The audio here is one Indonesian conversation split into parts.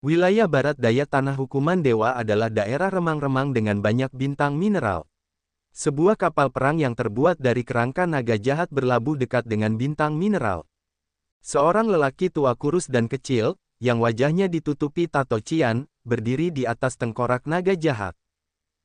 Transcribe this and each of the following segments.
Wilayah barat daya Tanah Hukuman Dewa adalah daerah remang-remang dengan banyak bintang mineral. Sebuah kapal perang yang terbuat dari kerangka naga jahat berlabuh dekat dengan bintang mineral. Seorang lelaki tua kurus dan kecil, yang wajahnya ditutupi tato cian, berdiri di atas tengkorak naga jahat.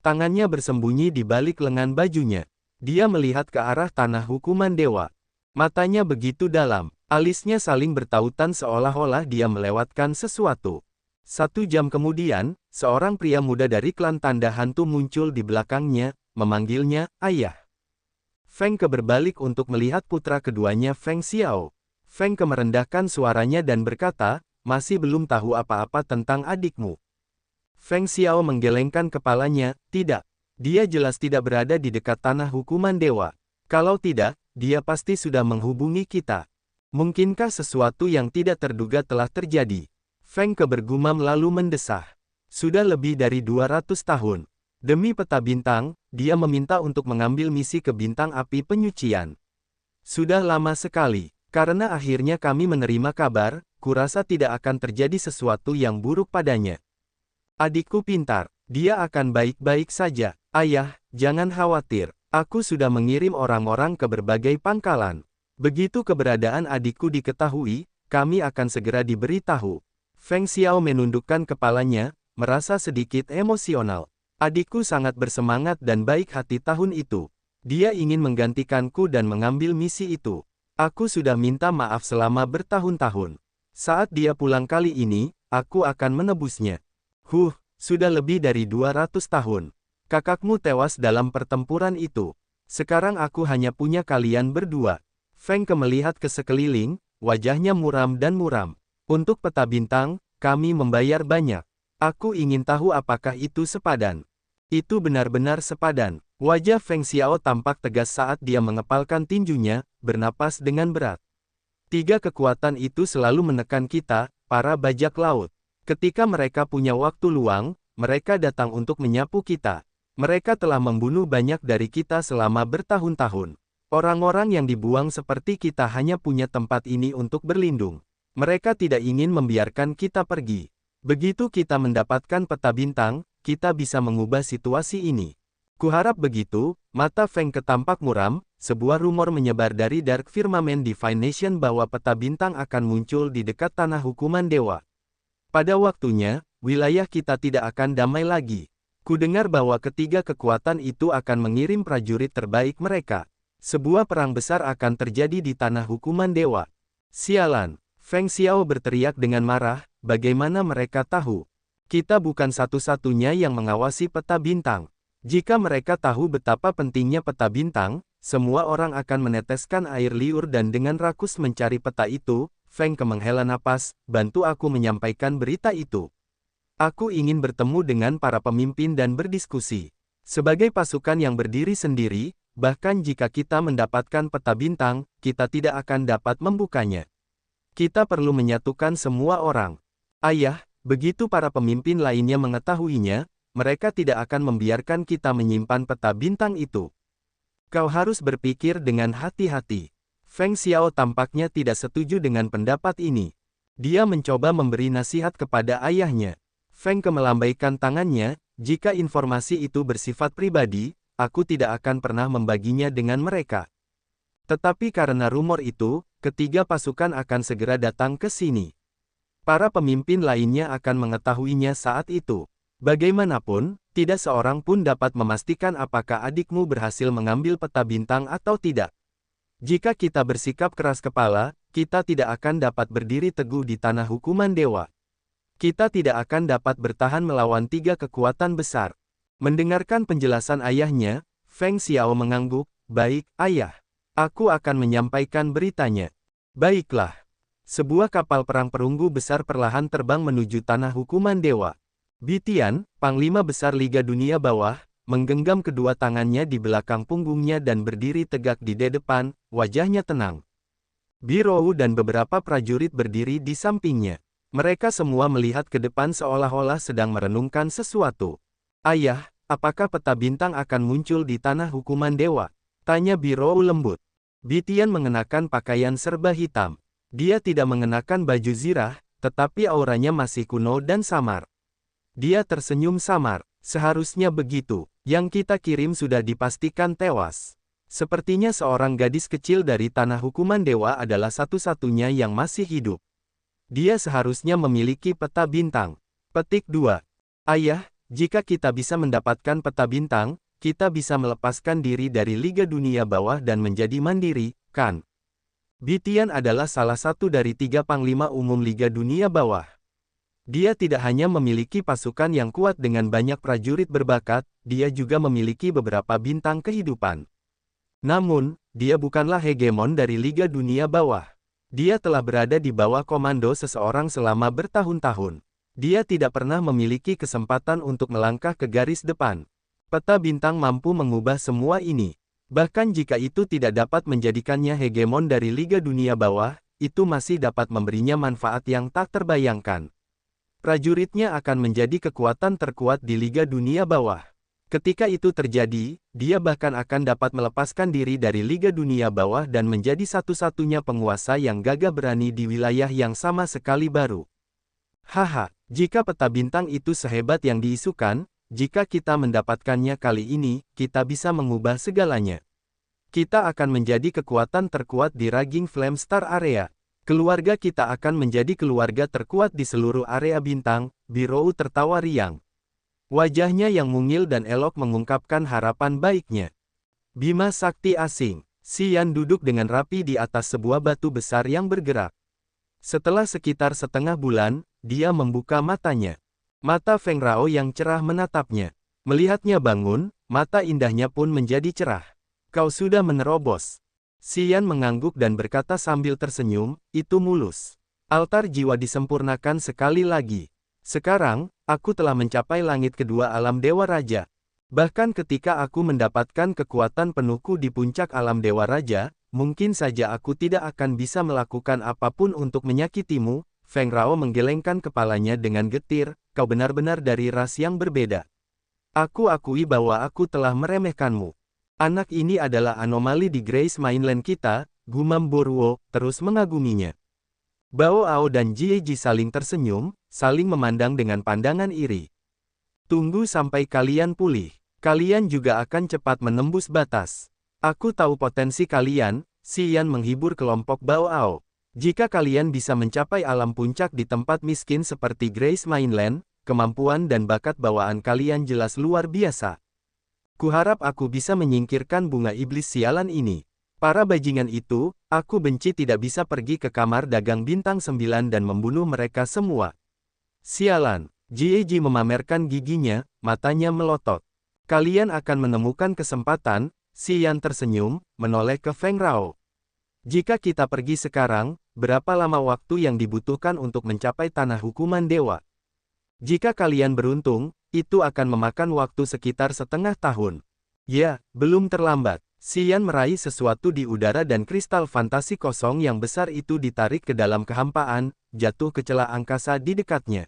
Tangannya bersembunyi di balik lengan bajunya. Dia melihat ke arah Tanah Hukuman Dewa. Matanya begitu dalam, alisnya saling bertautan seolah-olah dia melewatkan sesuatu. 1 jam kemudian, seorang pria muda dari klan Tanda Hantu muncul di belakangnya, memanggilnya, "Ayah." Feng Ke berbalik untuk melihat putra keduanya Feng Xiao. Feng Ke merendahkan suaranya dan berkata, "Masih belum tahu apa-apa tentang adikmu." Feng Xiao menggelengkan kepalanya, "Tidak. Dia jelas tidak berada di dekat Tanah Hukuman Dewa. Kalau tidak, dia pasti sudah menghubungi kita. Mungkinkah sesuatu yang tidak terduga telah terjadi?" Feng Ke bergumam lalu mendesah. Sudah lebih dari 200 tahun. Demi peta bintang, dia meminta untuk mengambil misi ke bintang api penyucian. Sudah lama sekali. Karena akhirnya kami menerima kabar, kurasa tidak akan terjadi sesuatu yang buruk padanya. Adikku pintar, dia akan baik-baik saja. Ayah, jangan khawatir. Aku sudah mengirim orang-orang ke berbagai pangkalan. Begitu keberadaan adikku diketahui, kami akan segera diberitahu. Feng Xiao menundukkan kepalanya, merasa sedikit emosional. Adikku sangat bersemangat dan baik hati tahun itu. Dia ingin menggantikanku dan mengambil misi itu. Aku sudah minta maaf selama bertahun-tahun. Saat dia pulang kali ini, aku akan menebusnya. Sudah lebih dari 200 tahun. Kakakmu tewas dalam pertempuran itu. Sekarang aku hanya punya kalian berdua. Feng Ke melihat ke sekeliling, wajahnya muram dan muram. Untuk peta bintang, kami membayar banyak. Aku ingin tahu apakah itu sepadan. Itu benar-benar sepadan. Wajah Feng Xiao tampak tegas saat dia mengepalkan tinjunya, bernapas dengan berat. 3 kekuatan itu selalu menekan kita, para bajak laut. Ketika mereka punya waktu luang, mereka datang untuk menyapu kita. Mereka telah membunuh banyak dari kita selama bertahun-tahun. Orang-orang yang dibuang seperti kita hanya punya tempat ini untuk berlindung. Mereka tidak ingin membiarkan kita pergi. Begitu kita mendapatkan peta bintang, kita bisa mengubah situasi ini. Kuharap begitu. Mata Feng Ke tampak muram. Sebuah rumor menyebar dari Dark Firmament Divine Nation bahwa peta bintang akan muncul di dekat Tanah Hukuman Dewa. Pada waktunya, wilayah kita tidak akan damai lagi. Kudengar bahwa ketiga kekuatan itu akan mengirim prajurit terbaik mereka. Sebuah perang besar akan terjadi di Tanah Hukuman Dewa. Sialan! Feng Xiao berteriak dengan marah, bagaimana mereka tahu? Kita bukan satu-satunya yang mengawasi peta bintang. Jika mereka tahu betapa pentingnya peta bintang, semua orang akan meneteskan air liur dan dengan rakus mencari peta itu. Feng Ke menghela napas, bantu aku menyampaikan berita itu. Aku ingin bertemu dengan para pemimpin dan berdiskusi. Sebagai pasukan yang berdiri sendiri, bahkan jika kita mendapatkan peta bintang, kita tidak akan dapat membukanya. Kita perlu menyatukan semua orang. Ayah, begitu para pemimpin lainnya mengetahuinya, mereka tidak akan membiarkan kita menyimpan peta bintang itu. Kau harus berpikir dengan hati-hati. Feng Xiao tampaknya tidak setuju dengan pendapat ini. Dia mencoba memberi nasihat kepada ayahnya. Feng Ke melambaikan tangannya, jika informasi itu bersifat pribadi, aku tidak akan pernah membaginya dengan mereka. Tetapi karena rumor itu, ketiga pasukan akan segera datang ke sini. Para pemimpin lainnya akan mengetahuinya saat itu. Bagaimanapun, tidak seorang pun dapat memastikan apakah adikmu berhasil mengambil peta bintang atau tidak. Jika kita bersikap keras kepala, kita tidak akan dapat berdiri teguh di Tanah Hukuman Dewa. Kita tidak akan dapat bertahan melawan 3 kekuatan besar. Mendengarkan penjelasan ayahnya, Feng Xiao mengangguk, "Baik, ayah. Aku akan menyampaikan beritanya." Baiklah. Sebuah kapal perang perunggu besar perlahan terbang menuju Tanah Hukuman Dewa. Bitian, Panglima Besar Liga Dunia Bawah, menggenggam kedua tangannya di belakang punggungnya dan berdiri tegak di depan, wajahnya tenang. Birou dan beberapa prajurit berdiri di sampingnya. Mereka semua melihat ke depan seolah-olah sedang merenungkan sesuatu. "Ayah, apakah peta bintang akan muncul di Tanah Hukuman Dewa?" tanya Birou lembut. Bitian mengenakan pakaian serba hitam. Dia tidak mengenakan baju zirah, tetapi auranya masih kuno dan samar. Dia tersenyum samar. Seharusnya begitu. Yang kita kirim sudah dipastikan tewas. Sepertinya seorang gadis kecil dari tanah hukuman dewa adalah satu-satunya yang masih hidup. Dia seharusnya memiliki peta bintang. Petik 2. Ayah, jika kita bisa mendapatkan peta bintang, kita bisa melepaskan diri dari Liga Dunia Bawah dan menjadi mandiri, kan? Bitian adalah salah satu dari 3 panglima umum Liga Dunia Bawah. Dia tidak hanya memiliki pasukan yang kuat dengan banyak prajurit berbakat, dia juga memiliki beberapa bintang kehidupan. Namun, dia bukanlah hegemon dari Liga Dunia Bawah. Dia telah berada di bawah komando seseorang selama bertahun-tahun. Dia tidak pernah memiliki kesempatan untuk melangkah ke garis depan. Peta bintang mampu mengubah semua ini. Bahkan jika itu tidak dapat menjadikannya hegemon dari Liga Dunia Bawah, itu masih dapat memberinya manfaat yang tak terbayangkan. Prajuritnya akan menjadi kekuatan terkuat di Liga Dunia Bawah. Ketika itu terjadi, dia bahkan akan dapat melepaskan diri dari Liga Dunia Bawah dan menjadi satu-satunya penguasa yang gagah berani di wilayah yang sama sekali baru. Haha, jika peta bintang itu sehebat yang diisukan, jika kita mendapatkannya kali ini, kita bisa mengubah segalanya. Kita akan menjadi kekuatan terkuat di Raging Flame Star Area. Keluarga kita akan menjadi keluarga terkuat di seluruh area bintang, Birou tertawa riang. Wajahnya yang mungil dan elok mengungkapkan harapan baiknya. Bima Sakti asing. Xian duduk dengan rapi di atas sebuah batu besar yang bergerak. Setelah sekitar setengah bulan, dia membuka matanya. Mata Feng Rao yang cerah menatapnya. Melihatnya bangun, mata indahnya pun menjadi cerah. Kau sudah menerobos. Xian mengangguk dan berkata sambil tersenyum, itu mulus. Altar jiwa disempurnakan sekali lagi. Sekarang, aku telah mencapai langit kedua alam Dewa Raja. Bahkan ketika aku mendapatkan kekuatan penuhku di puncak alam Dewa Raja, mungkin saja aku tidak akan bisa melakukan apapun untuk menyakitimu. Feng Rao menggelengkan kepalanya dengan getir, kau benar-benar dari ras yang berbeda. Aku akui bahwa aku telah meremehkanmu. Anak ini adalah anomali di Grace Mainland kita, gumam Boruo, terus mengaguminya. Bao Ao dan Jie Ji saling tersenyum, saling memandang dengan pandangan iri. Tunggu sampai kalian pulih. Kalian juga akan cepat menembus batas. Aku tahu potensi kalian, Xian menghibur kelompok Bao Ao. Jika kalian bisa mencapai alam puncak di tempat miskin seperti Grace Mainland, kemampuan dan bakat bawaan kalian jelas luar biasa. Kuharap aku bisa menyingkirkan bunga iblis sialan ini. Para bajingan itu, aku benci tidak bisa pergi ke kamar dagang bintang 9 dan membunuh mereka semua. Sialan, Jie Ji memamerkan giginya, matanya melotot. Kalian akan menemukan kesempatan, Xian tersenyum, menoleh ke Feng Rao. Jika kita pergi sekarang, berapa lama waktu yang dibutuhkan untuk mencapai tanah hukuman dewa? Jika kalian beruntung, itu akan memakan waktu sekitar setengah tahun. Ya, belum terlambat. Xian meraih sesuatu di udara dan kristal fantasi kosong yang besar itu ditarik ke dalam kehampaan, jatuh ke celah angkasa di dekatnya.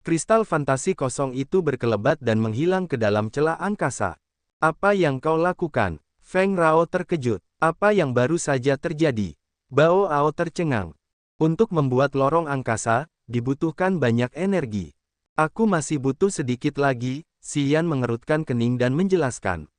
Kristal fantasi kosong itu berkelebat dan menghilang ke dalam celah angkasa. Apa yang kau lakukan? Feng Rao terkejut. Apa yang baru saja terjadi? Bao Ao tercengang. Untuk membuat lorong angkasa, dibutuhkan banyak energi. Aku masih butuh sedikit lagi, Xian mengerutkan kening dan menjelaskan.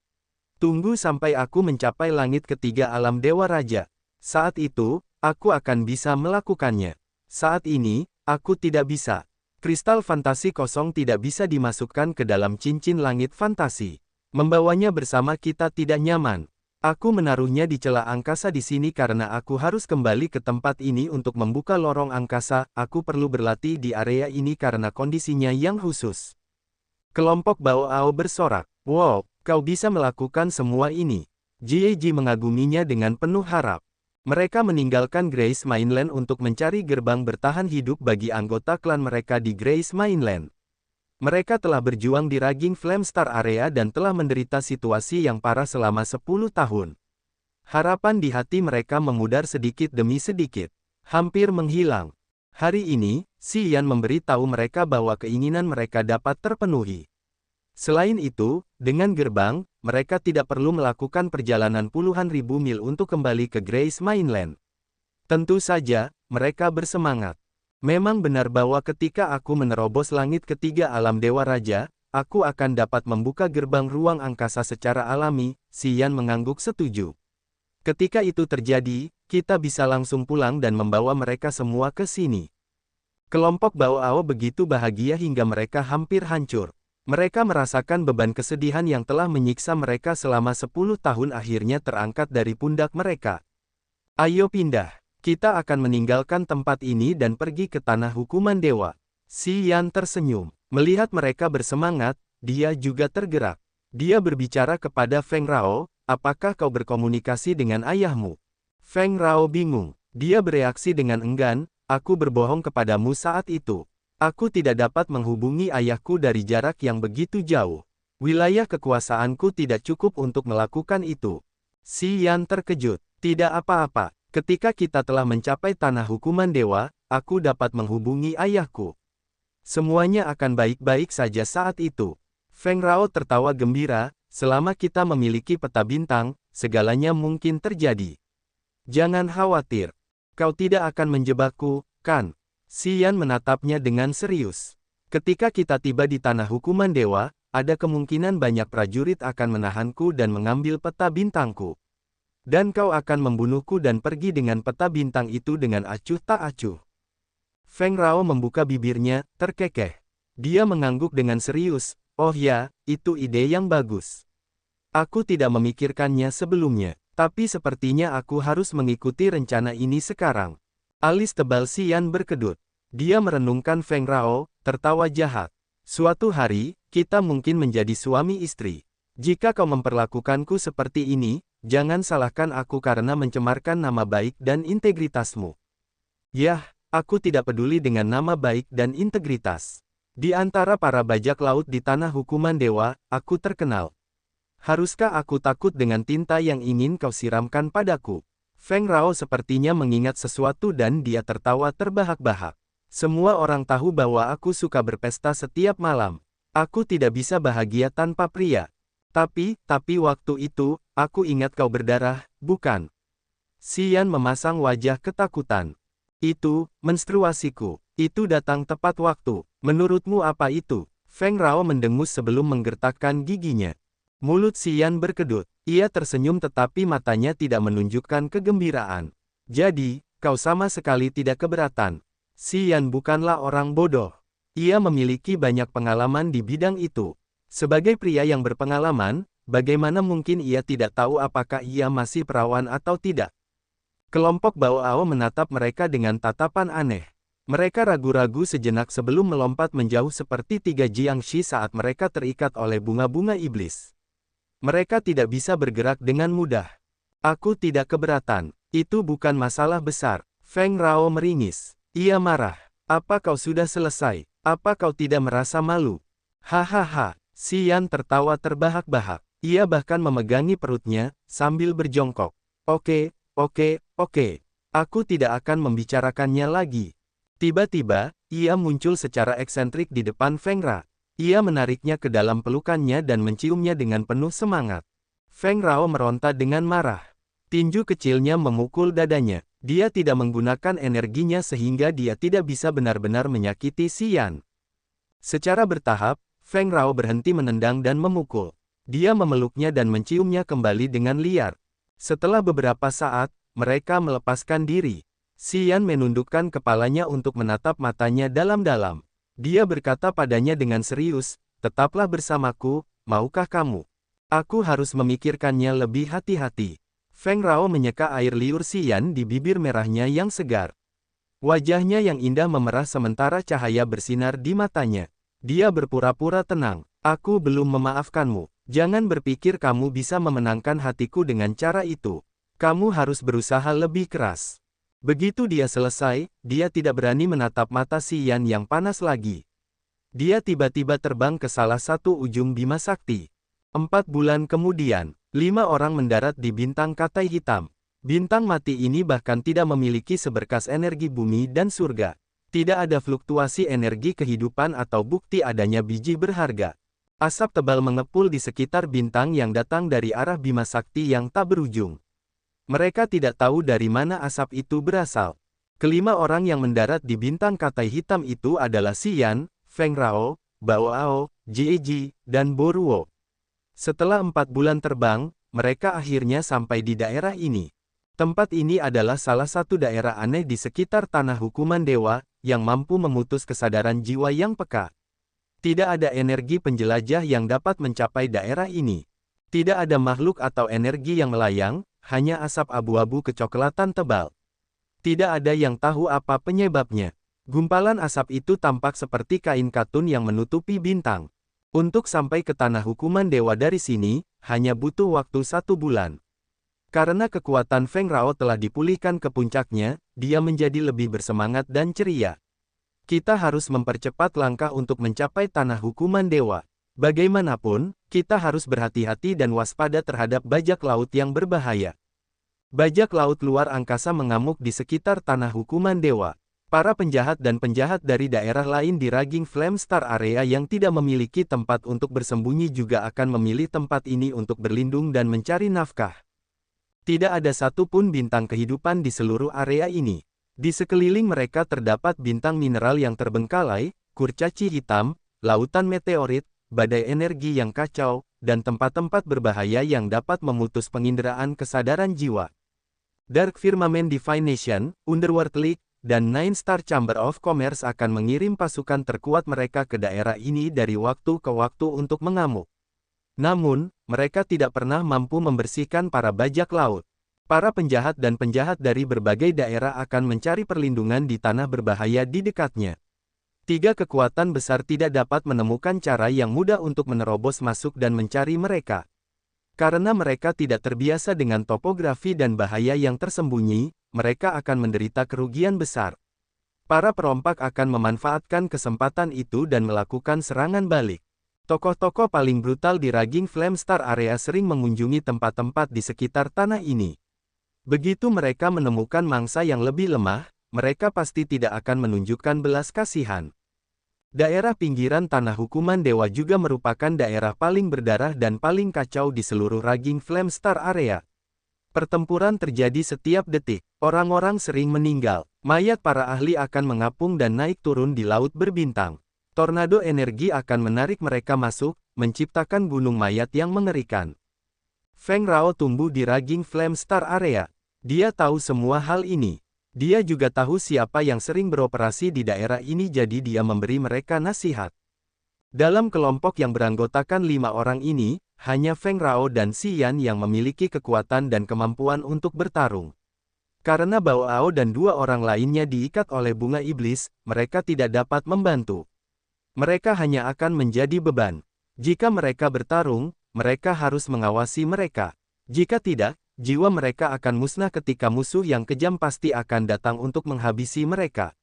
Tunggu sampai aku mencapai langit ketiga alam Dewa Raja. Saat itu, aku akan bisa melakukannya. Saat ini, aku tidak bisa. Kristal fantasi kosong tidak bisa dimasukkan ke dalam cincin langit fantasi. Membawanya bersama kita tidak nyaman. Aku menaruhnya di celah angkasa di sini karena aku harus kembali ke tempat ini untuk membuka lorong angkasa. Aku perlu berlatih di area ini karena kondisinya yang khusus. Kelompok Bao Ao bersorak. Wow, kau bisa melakukan semua ini. Jie Ji mengaguminya dengan penuh harap. Mereka meninggalkan Grace Mainland untuk mencari gerbang bertahan hidup bagi anggota klan mereka di Grace Mainland. Mereka telah berjuang di Raging Flame Star Area dan telah menderita situasi yang parah selama 10 tahun. Harapan di hati mereka memudar sedikit demi sedikit. Hampir menghilang. Hari ini, Xian memberitahu mereka bahwa keinginan mereka dapat terpenuhi. Selain itu, dengan gerbang, mereka tidak perlu melakukan perjalanan puluhan ribu mil untuk kembali ke Grace Mainland. Tentu saja, mereka bersemangat. Memang benar bahwa ketika aku menerobos langit ketiga alam Dewa Raja, aku akan dapat membuka gerbang ruang angkasa secara alami, Xian mengangguk setuju. Ketika itu terjadi, kita bisa langsung pulang dan membawa mereka semua ke sini. Kelompok Bao Ao begitu bahagia hingga mereka hampir hancur. Mereka merasakan beban kesedihan yang telah menyiksa mereka selama 10 tahun akhirnya terangkat dari pundak mereka. Ayo pindah. Kita akan meninggalkan tempat ini dan pergi ke tanah hukuman dewa. Xian tersenyum. Melihat mereka bersemangat, dia juga tergerak. Dia berbicara kepada Feng Rao, apakah kau berkomunikasi dengan ayahmu? Feng Rao bingung. Dia bereaksi dengan enggan, aku berbohong kepadamu saat itu. Aku tidak dapat menghubungi ayahku dari jarak yang begitu jauh. Wilayah kekuasaanku tidak cukup untuk melakukan itu. Xian terkejut. Tidak apa-apa. Ketika kita telah mencapai tanah hukuman dewa, aku dapat menghubungi ayahku. Semuanya akan baik-baik saja saat itu. Feng Rao tertawa gembira, selama kita memiliki peta bintang, segalanya mungkin terjadi. Jangan khawatir. Kau tidak akan menjebakku, kan? Xian menatapnya dengan serius. Ketika kita tiba di tanah hukuman dewa, ada kemungkinan banyak prajurit akan menahanku dan mengambil peta bintangku. Dan kau akan membunuhku dan pergi dengan peta bintang itu dengan acuh tak acuh. Feng Rao membuka bibirnya, terkekeh. Dia mengangguk dengan serius, oh ya, itu ide yang bagus. Aku tidak memikirkannya sebelumnya, tapi sepertinya aku harus mengikuti rencana ini sekarang. Alis tebal Xian berkedut. Dia merenungkan Feng Rao, tertawa jahat. Suatu hari, kita mungkin menjadi suami istri. Jika kau memperlakukanku seperti ini, jangan salahkan aku karena mencemarkan nama baik dan integritasmu. Yah, aku tidak peduli dengan nama baik dan integritas. Di antara para bajak laut di tanah hukuman dewa, aku terkenal. Haruskah aku takut dengan tinta yang ingin kau siramkan padaku? Feng Rao sepertinya mengingat sesuatu dan dia tertawa terbahak-bahak. Semua orang tahu bahwa aku suka berpesta setiap malam. Aku tidak bisa bahagia tanpa pria. Tapi waktu itu, aku ingat kau berdarah, bukan? Xian memasang wajah ketakutan. Itu, menstruasiku. Itu datang tepat waktu. Menurutmu apa itu? Feng Rao mendengus sebelum menggertakkan giginya. Mulut Xian berkedut. Ia tersenyum tetapi matanya tidak menunjukkan kegembiraan. Jadi, kau sama sekali tidak keberatan. Xian bukanlah orang bodoh. Ia memiliki banyak pengalaman di bidang itu. Sebagai pria yang berpengalaman, bagaimana mungkin ia tidak tahu apakah ia masih perawan atau tidak? Kelompok Bao Ao menatap mereka dengan tatapan aneh. Mereka ragu-ragu sejenak sebelum melompat menjauh seperti tiga Jiangshi saat mereka terikat oleh bunga-bunga iblis. Mereka tidak bisa bergerak dengan mudah. Aku tidak keberatan. Itu bukan masalah besar. Feng Rao meringis. Ia marah. Apa kau sudah selesai? Apa kau tidak merasa malu? Hahaha. Xian tertawa terbahak-bahak. Ia bahkan memegangi perutnya, sambil berjongkok. Oke. Aku tidak akan membicarakannya lagi. Tiba-tiba, ia muncul secara eksentrik di depan Feng Rao. Ia menariknya ke dalam pelukannya dan menciumnya dengan penuh semangat. Feng Rao meronta dengan marah. Tinju kecilnya memukul dadanya. Dia tidak menggunakan energinya sehingga dia tidak bisa benar-benar menyakiti Xian. Secara bertahap, Feng Rao berhenti menendang dan memukul. Dia memeluknya dan menciumnya kembali dengan liar. Setelah beberapa saat, mereka melepaskan diri. Xian menundukkan kepalanya untuk menatap matanya dalam-dalam. Dia berkata padanya dengan serius, tetaplah bersamaku, maukah kamu? Aku harus memikirkannya lebih hati-hati. Feng Rao menyeka air liur Xian di bibir merahnya yang segar. Wajahnya yang indah memerah sementara cahaya bersinar di matanya. Dia berpura-pura tenang. Aku belum memaafkanmu. Jangan berpikir kamu bisa memenangkan hatiku dengan cara itu. Kamu harus berusaha lebih keras. Begitu dia selesai, dia tidak berani menatap mata Xian yang panas lagi. Dia tiba-tiba terbang ke salah satu ujung Bima Sakti. 4 bulan kemudian, 5 orang mendarat di bintang Katai Hitam. Bintang mati ini bahkan tidak memiliki seberkas energi bumi dan surga. Tidak ada fluktuasi energi kehidupan atau bukti adanya biji berharga. Asap tebal mengepul di sekitar bintang yang datang dari arah Bima Sakti yang tak berujung. Mereka tidak tahu dari mana asap itu berasal. Kelima orang yang mendarat di bintang katai hitam itu adalah Xian, Feng Rao, Bao Ao, Jie Ji, dan Bo Ruo. Setelah 4 bulan terbang, mereka akhirnya sampai di daerah ini. Tempat ini adalah salah satu daerah aneh di sekitar tanah hukuman dewa, yang mampu memutus kesadaran jiwa yang peka. Tidak ada energi penjelajah yang dapat mencapai daerah ini. Tidak ada makhluk atau energi yang melayang, hanya asap abu-abu kecoklatan tebal. Tidak ada yang tahu apa penyebabnya. Gumpalan asap itu tampak seperti kain katun yang menutupi bintang. Untuk sampai ke tanah hukuman dewa dari sini, hanya butuh waktu 1 bulan. Karena kekuatan Feng Rao telah dipulihkan ke puncaknya, dia menjadi lebih bersemangat dan ceria. Kita harus mempercepat langkah untuk mencapai tanah hukuman dewa. Bagaimanapun, kita harus berhati-hati dan waspada terhadap bajak laut yang berbahaya. Bajak laut luar angkasa mengamuk di sekitar tanah hukuman dewa. Para penjahat dan penjahat dari daerah lain di Raging Flame Star area yang tidak memiliki tempat untuk bersembunyi juga akan memilih tempat ini untuk berlindung dan mencari nafkah. Tidak ada satupun bintang kehidupan di seluruh area ini. Di sekeliling mereka terdapat bintang mineral yang terbengkalai, kurcaci hitam, lautan meteorit, badai energi yang kacau, dan tempat-tempat berbahaya yang dapat memutus penginderaan kesadaran jiwa. Dark Firmament Divination, Underworld League, dan Nine Star Chamber of Commerce akan mengirim pasukan terkuat mereka ke daerah ini dari waktu ke waktu untuk mengamuk. Namun, mereka tidak pernah mampu membersihkan para bajak laut. Para penjahat dan penjahat dari berbagai daerah akan mencari perlindungan di tanah berbahaya di dekatnya. 3 kekuatan besar tidak dapat menemukan cara yang mudah untuk menerobos masuk dan mencari mereka. Karena mereka tidak terbiasa dengan topografi dan bahaya yang tersembunyi, mereka akan menderita kerugian besar. Para perompak akan memanfaatkan kesempatan itu dan melakukan serangan balik. Tokoh-tokoh paling brutal di Raging Flame Star area sering mengunjungi tempat-tempat di sekitar tanah ini. Begitu mereka menemukan mangsa yang lebih lemah, mereka pasti tidak akan menunjukkan belas kasihan. Daerah pinggiran tanah hukuman dewa juga merupakan daerah paling berdarah dan paling kacau di seluruh Raging Flame Star area. Pertempuran terjadi setiap detik, orang-orang sering meninggal, mayat para ahli akan mengapung dan naik turun di laut berbintang. Tornado energi akan menarik mereka masuk, menciptakan gunung mayat yang mengerikan. Feng Rao tumbuh di Raging Flame Star area. Dia tahu semua hal ini. Dia juga tahu siapa yang sering beroperasi di daerah ini jadi dia memberi mereka nasihat. Dalam kelompok yang beranggotakan 5 orang ini, hanya Feng Rao dan Xian yang memiliki kekuatan dan kemampuan untuk bertarung. Karena Bao Ao dan 2 orang lainnya diikat oleh bunga iblis, mereka tidak dapat membantu. Mereka hanya akan menjadi beban. Jika mereka bertarung, mereka harus mengawasi mereka. Jika tidak, jiwa mereka akan musnah ketika musuh yang kejam pasti akan datang untuk menghabisi mereka.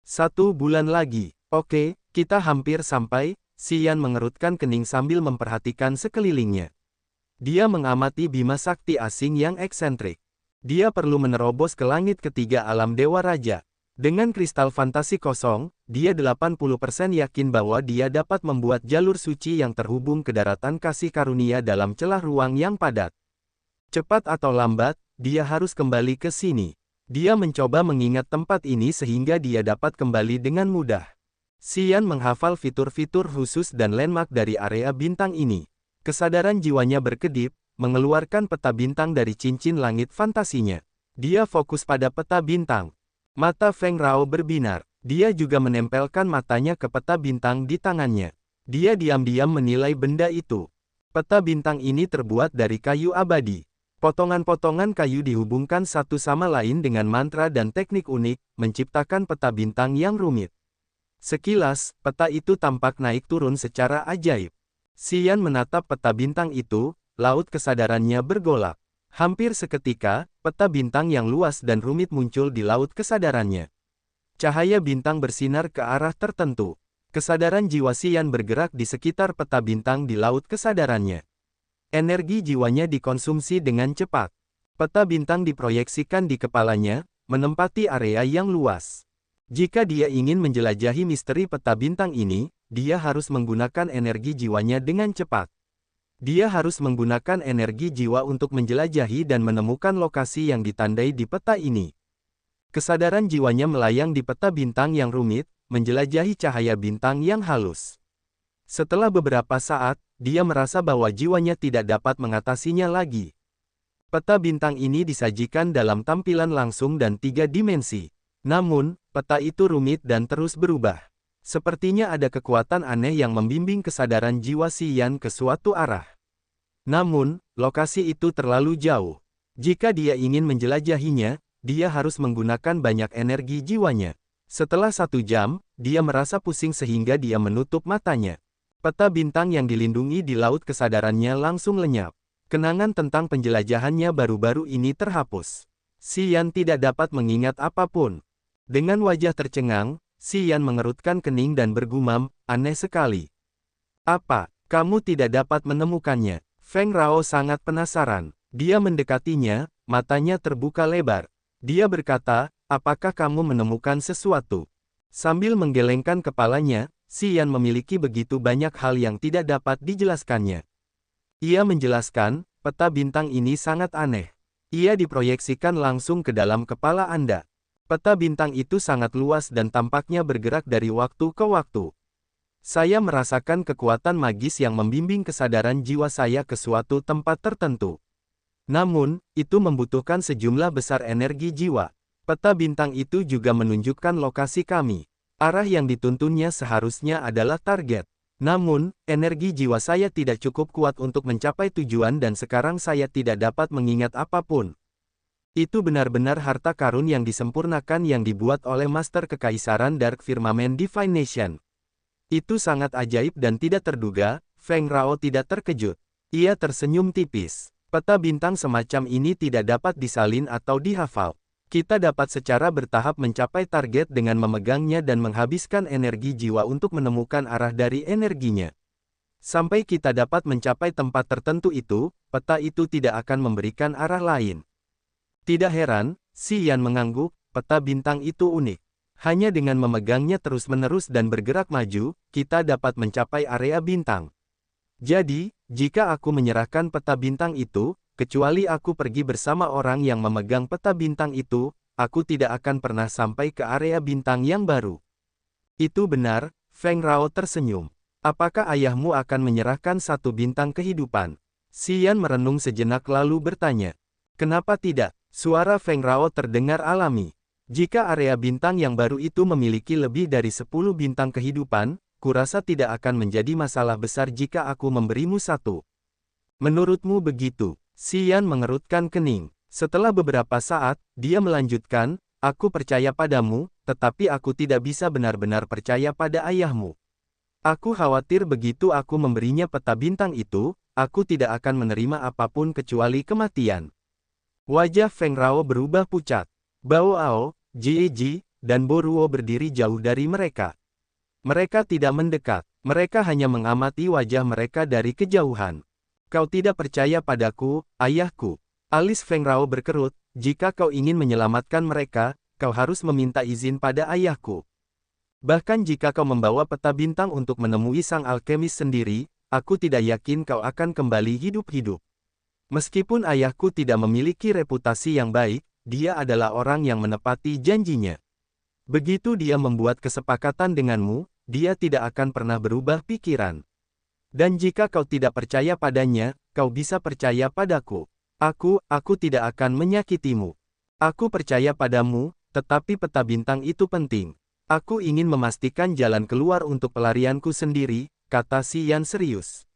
1 bulan lagi. Oke, kita hampir sampai. Xian mengerutkan kening sambil memperhatikan sekelilingnya. Dia mengamati bima sakti asing yang eksentrik. Dia perlu menerobos ke langit ketiga alam Dewa Raja. Dengan kristal fantasi kosong, dia 80% yakin bahwa dia dapat membuat jalur suci yang terhubung ke daratan kasih karunia dalam celah ruang yang padat. Cepat atau lambat, dia harus kembali ke sini. Dia mencoba mengingat tempat ini sehingga dia dapat kembali dengan mudah. Xian menghafal fitur-fitur khusus dan landmark dari area bintang ini. Kesadaran jiwanya berkedip, mengeluarkan peta bintang dari cincin langit fantasinya. Dia fokus pada peta bintang. Mata Feng Rao berbinar. Dia juga menempelkan matanya ke peta bintang di tangannya. Dia diam-diam menilai benda itu. Peta bintang ini terbuat dari kayu abadi. Potongan-potongan kayu dihubungkan satu sama lain dengan mantra dan teknik unik, menciptakan peta bintang yang rumit. Sekilas, peta itu tampak naik turun secara ajaib. Xian menatap peta bintang itu, laut kesadarannya bergolak. Hampir seketika, peta bintang yang luas dan rumit muncul di laut kesadarannya. Cahaya bintang bersinar ke arah tertentu. Kesadaran jiwa Xian bergerak di sekitar peta bintang di laut kesadarannya. Energi jiwanya dikonsumsi dengan cepat. Peta bintang diproyeksikan di kepalanya, menempati area yang luas. Jika dia ingin menjelajahi misteri peta bintang ini, dia harus menggunakan energi jiwanya dengan cepat. Dia harus menggunakan energi jiwa untuk menjelajahi dan menemukan lokasi yang ditandai di peta ini. Kesadaran jiwanya melayang di peta bintang yang rumit, menjelajahi cahaya bintang yang halus. Setelah beberapa saat, dia merasa bahwa jiwanya tidak dapat mengatasinya lagi. Peta bintang ini disajikan dalam tampilan langsung dan 3 dimensi. Namun, peta itu rumit dan terus berubah. Sepertinya ada kekuatan aneh yang membimbing kesadaran jiwa Si Yan ke suatu arah. Namun, lokasi itu terlalu jauh. Jika dia ingin menjelajahinya, dia harus menggunakan banyak energi jiwanya. Setelah 1 jam, dia merasa pusing sehingga dia menutup matanya. Peta bintang yang dilindungi di laut kesadarannya langsung lenyap. Kenangan tentang penjelajahannya baru-baru ini terhapus. Si Yan tidak dapat mengingat apapun. Dengan wajah tercengang, Si Yan mengerutkan kening dan bergumam, aneh sekali. Apa, kamu tidak dapat menemukannya? Feng Rao sangat penasaran. Dia mendekatinya, matanya terbuka lebar. Dia berkata, apakah kamu menemukan sesuatu? Sambil menggelengkan kepalanya, Si Yan memiliki begitu banyak hal yang tidak dapat dijelaskannya. Ia menjelaskan, peta bintang ini sangat aneh. Ia diproyeksikan langsung ke dalam kepala Anda. Peta bintang itu sangat luas dan tampaknya bergerak dari waktu ke waktu. Saya merasakan kekuatan magis yang membimbing kesadaran jiwa saya ke suatu tempat tertentu. Namun, itu membutuhkan sejumlah besar energi jiwa. Peta bintang itu juga menunjukkan lokasi kami. Arah yang dituntunnya seharusnya adalah target. Namun, energi jiwa saya tidak cukup kuat untuk mencapai tujuan dan sekarang saya tidak dapat mengingat apapun. Itu benar-benar harta karun yang disempurnakan yang dibuat oleh Master Kekaisaran Dark Firmament Divination. Itu sangat ajaib dan tidak terduga. Feng Rao tidak terkejut. Ia tersenyum tipis. Peta bintang semacam ini tidak dapat disalin atau dihafal. Kita dapat secara bertahap mencapai target dengan memegangnya dan menghabiskan energi jiwa untuk menemukan arah dari energinya. Sampai kita dapat mencapai tempat tertentu itu, peta itu tidak akan memberikan arah lain. Tidak heran, Si Yan mengangguk, peta bintang itu unik. Hanya dengan memegangnya terus-menerus dan bergerak maju, kita dapat mencapai area bintang. Jadi, jika aku menyerahkan peta bintang itu, kecuali aku pergi bersama orang yang memegang peta bintang itu, aku tidak akan pernah sampai ke area bintang yang baru. Itu benar, Feng Rao tersenyum. Apakah ayahmu akan menyerahkan 1 bintang kehidupan? Si Yan merenung sejenak lalu bertanya. Kenapa tidak? Suara Feng Rao terdengar alami. Jika area bintang yang baru itu memiliki lebih dari 10 bintang kehidupan, kurasa tidak akan menjadi masalah besar jika aku memberimu 1. Menurutmu begitu? Si Yan mengerutkan kening. Setelah beberapa saat, dia melanjutkan, aku percaya padamu, tetapi aku tidak bisa benar-benar percaya pada ayahmu. Aku khawatir begitu aku memberinya peta bintang itu, aku tidak akan menerima apapun kecuali kematian. Wajah Feng Rao berubah pucat. Bao Ao, Jie Ji, dan Bo Ruo berdiri jauh dari mereka. Mereka tidak mendekat, mereka hanya mengamati wajah mereka dari kejauhan. Kau tidak percaya padaku, ayahku. Alis Feng Rao berkerut, jika kau ingin menyelamatkan mereka, kau harus meminta izin pada ayahku. Bahkan jika kau membawa peta bintang untuk menemui sang alkemis sendiri, aku tidak yakin kau akan kembali hidup-hidup. Meskipun ayahku tidak memiliki reputasi yang baik, dia adalah orang yang menepati janjinya. Begitu dia membuat kesepakatan denganmu, dia tidak akan pernah berubah pikiran. Dan jika kau tidak percaya padanya, kau bisa percaya padaku. Aku tidak akan menyakitimu. Aku percaya padamu, tetapi peta bintang itu penting. Aku ingin memastikan jalan keluar untuk pelarianku sendiri, kata Si Yan serius.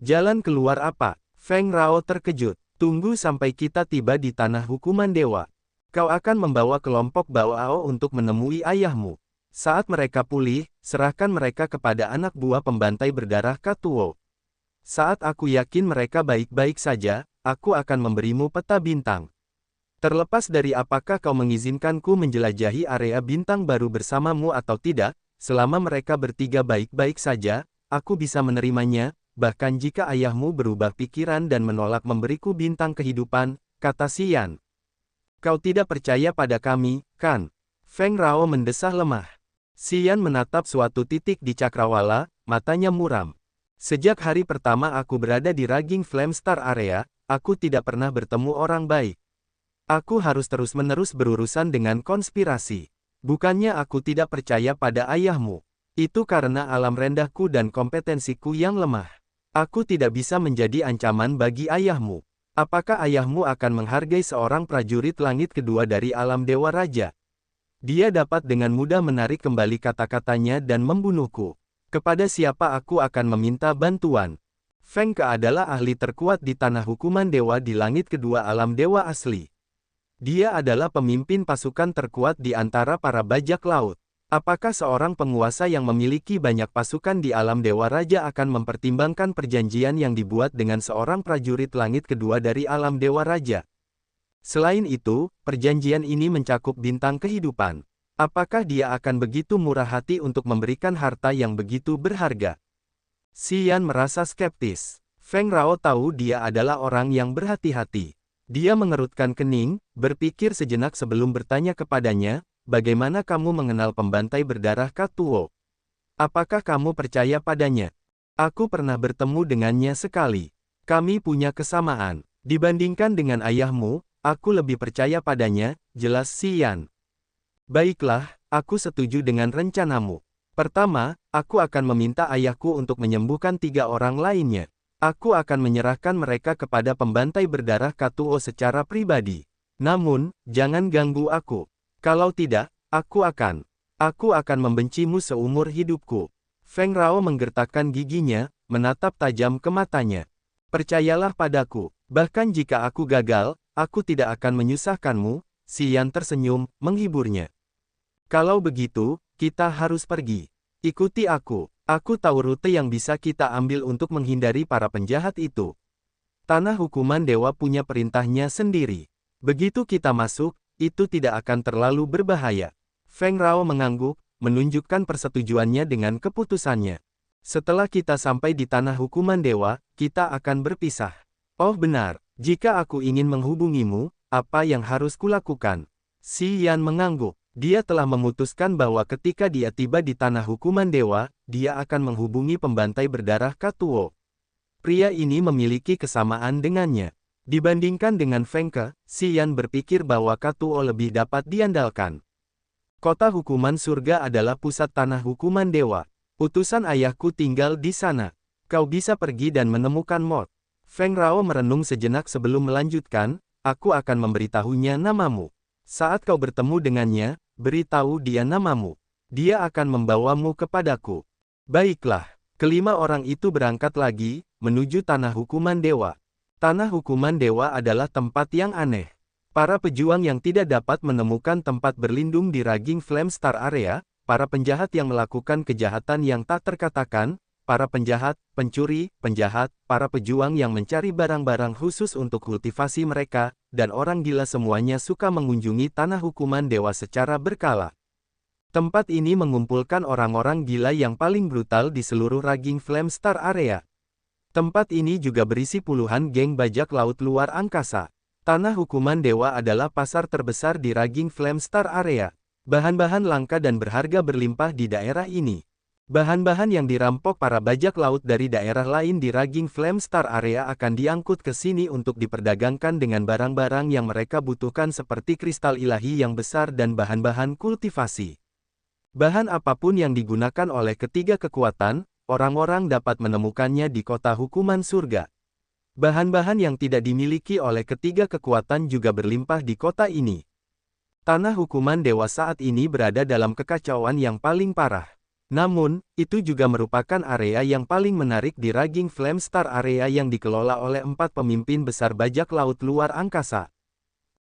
Jalan keluar apa? Feng Rao terkejut. Tunggu sampai kita tiba di tanah hukuman dewa. Kau akan membawa kelompok Bao Ao untuk menemui ayahmu. Saat mereka pulih, serahkan mereka kepada anak buah pembantai berdarah Katuo. Saat aku yakin mereka baik-baik saja, aku akan memberimu peta bintang. Terlepas dari apakah kau mengizinkanku menjelajahi area bintang baru bersamamu atau tidak, selama mereka bertiga baik-baik saja, aku bisa menerimanya, bahkan jika ayahmu berubah pikiran dan menolak memberiku bintang kehidupan, kata Si Yan. Kau tidak percaya pada kami, kan? Feng Rao mendesah lemah. Si Yan menatap suatu titik di cakrawala, matanya muram. Sejak hari pertama aku berada di Raging Flame Star Area, aku tidak pernah bertemu orang baik. Aku harus terus-menerus berurusan dengan konspirasi. Bukannya aku tidak percaya pada ayahmu. Itu karena alam rendahku dan kompetensiku yang lemah. Aku tidak bisa menjadi ancaman bagi ayahmu. Apakah ayahmu akan menghargai seorang prajurit langit kedua dari alam Dewa Raja? Dia dapat dengan mudah menarik kembali kata-katanya dan membunuhku. Kepada siapa aku akan meminta bantuan? Feng Ke adalah ahli terkuat di tanah hukuman dewa di langit kedua alam dewa asli. Dia adalah pemimpin pasukan terkuat di antara para bajak laut. Apakah seorang penguasa yang memiliki banyak pasukan di alam dewa raja akan mempertimbangkan perjanjian yang dibuat dengan seorang prajurit langit kedua dari alam dewa raja? Selain itu, perjanjian ini mencakup bintang kehidupan. Apakah dia akan begitu murah hati untuk memberikan harta yang begitu berharga? Xian merasa skeptis. Feng Rao tahu dia adalah orang yang berhati-hati. Dia mengerutkan kening, berpikir sejenak sebelum bertanya kepadanya, bagaimana kamu mengenal pembantai berdarah Katuo? Apakah kamu percaya padanya? Aku pernah bertemu dengannya sekali. Kami punya kesamaan. Dibandingkan dengan ayahmu, aku lebih percaya padanya, jelas Xian. Baiklah, aku setuju dengan rencanamu. Pertama, aku akan meminta ayahku untuk menyembuhkan 3 orang lainnya. Aku akan menyerahkan mereka kepada pembantai berdarah Katuo secara pribadi. Namun, jangan ganggu aku. Kalau tidak, aku akan membencimu seumur hidupku. Feng Rao menggertakkan giginya, menatap tajam ke matanya. Percayalah padaku, bahkan jika aku gagal, aku tidak akan menyusahkanmu. Xian tersenyum, menghiburnya. Kalau begitu, kita harus pergi. Ikuti aku. Aku tahu rute yang bisa kita ambil untuk menghindari para penjahat itu. Tanah hukuman dewa punya perintahnya sendiri. Begitu kita masuk, itu tidak akan terlalu berbahaya. Feng Rao mengangguk, menunjukkan persetujuannya dengan keputusannya. Setelah kita sampai di tanah hukuman dewa, kita akan berpisah. Oh benar, jika aku ingin menghubungimu, apa yang harus kulakukan? Xian mengangguk. Dia telah memutuskan bahwa ketika dia tiba di tanah hukuman dewa, dia akan menghubungi pembantai berdarah Katuo. Pria ini memiliki kesamaan dengannya. Dibandingkan dengan Feng Ke, Xian berpikir bahwa Katuo lebih dapat diandalkan. Kota hukuman surga adalah pusat tanah hukuman dewa. Utusan ayahku tinggal di sana. Kau bisa pergi dan menemukan Mod. Feng Rao merenung sejenak sebelum melanjutkan, aku akan memberitahunya namamu. Saat kau bertemu dengannya, beritahu dia namamu. Dia akan membawamu kepadaku. Baiklah, kelima orang itu berangkat lagi, menuju tanah hukuman dewa. Tanah hukuman dewa adalah tempat yang aneh. Para pejuang yang tidak dapat menemukan tempat berlindung di Raging Flame Star Area, para penjahat yang melakukan kejahatan yang tak terkatakan, para penjahat, pencuri, penjahat, para pejuang yang mencari barang-barang khusus untuk kultivasi mereka, dan orang gila semuanya suka mengunjungi tanah hukuman dewa secara berkala. Tempat ini mengumpulkan orang-orang gila yang paling brutal di seluruh Raging Flame Star Area. Tempat ini juga berisi puluhan geng bajak laut luar angkasa. Tanah hukuman dewa adalah pasar terbesar di Raging Flame Star Area. Bahan-bahan langka dan berharga berlimpah di daerah ini. Bahan-bahan yang dirampok para bajak laut dari daerah lain di Raging Flame Star Area akan diangkut ke sini untuk diperdagangkan dengan barang-barang yang mereka butuhkan seperti kristal ilahi yang besar dan bahan-bahan kultivasi. Bahan apapun yang digunakan oleh ketiga kekuatan, orang-orang dapat menemukannya di kota hukuman surga. Bahan-bahan yang tidak dimiliki oleh ketiga kekuatan juga berlimpah di kota ini. Tanah hukuman dewa saat ini berada dalam kekacauan yang paling parah. Namun, itu juga merupakan area yang paling menarik di Raging Flame Star Area yang dikelola oleh 4 pemimpin besar bajak laut luar angkasa.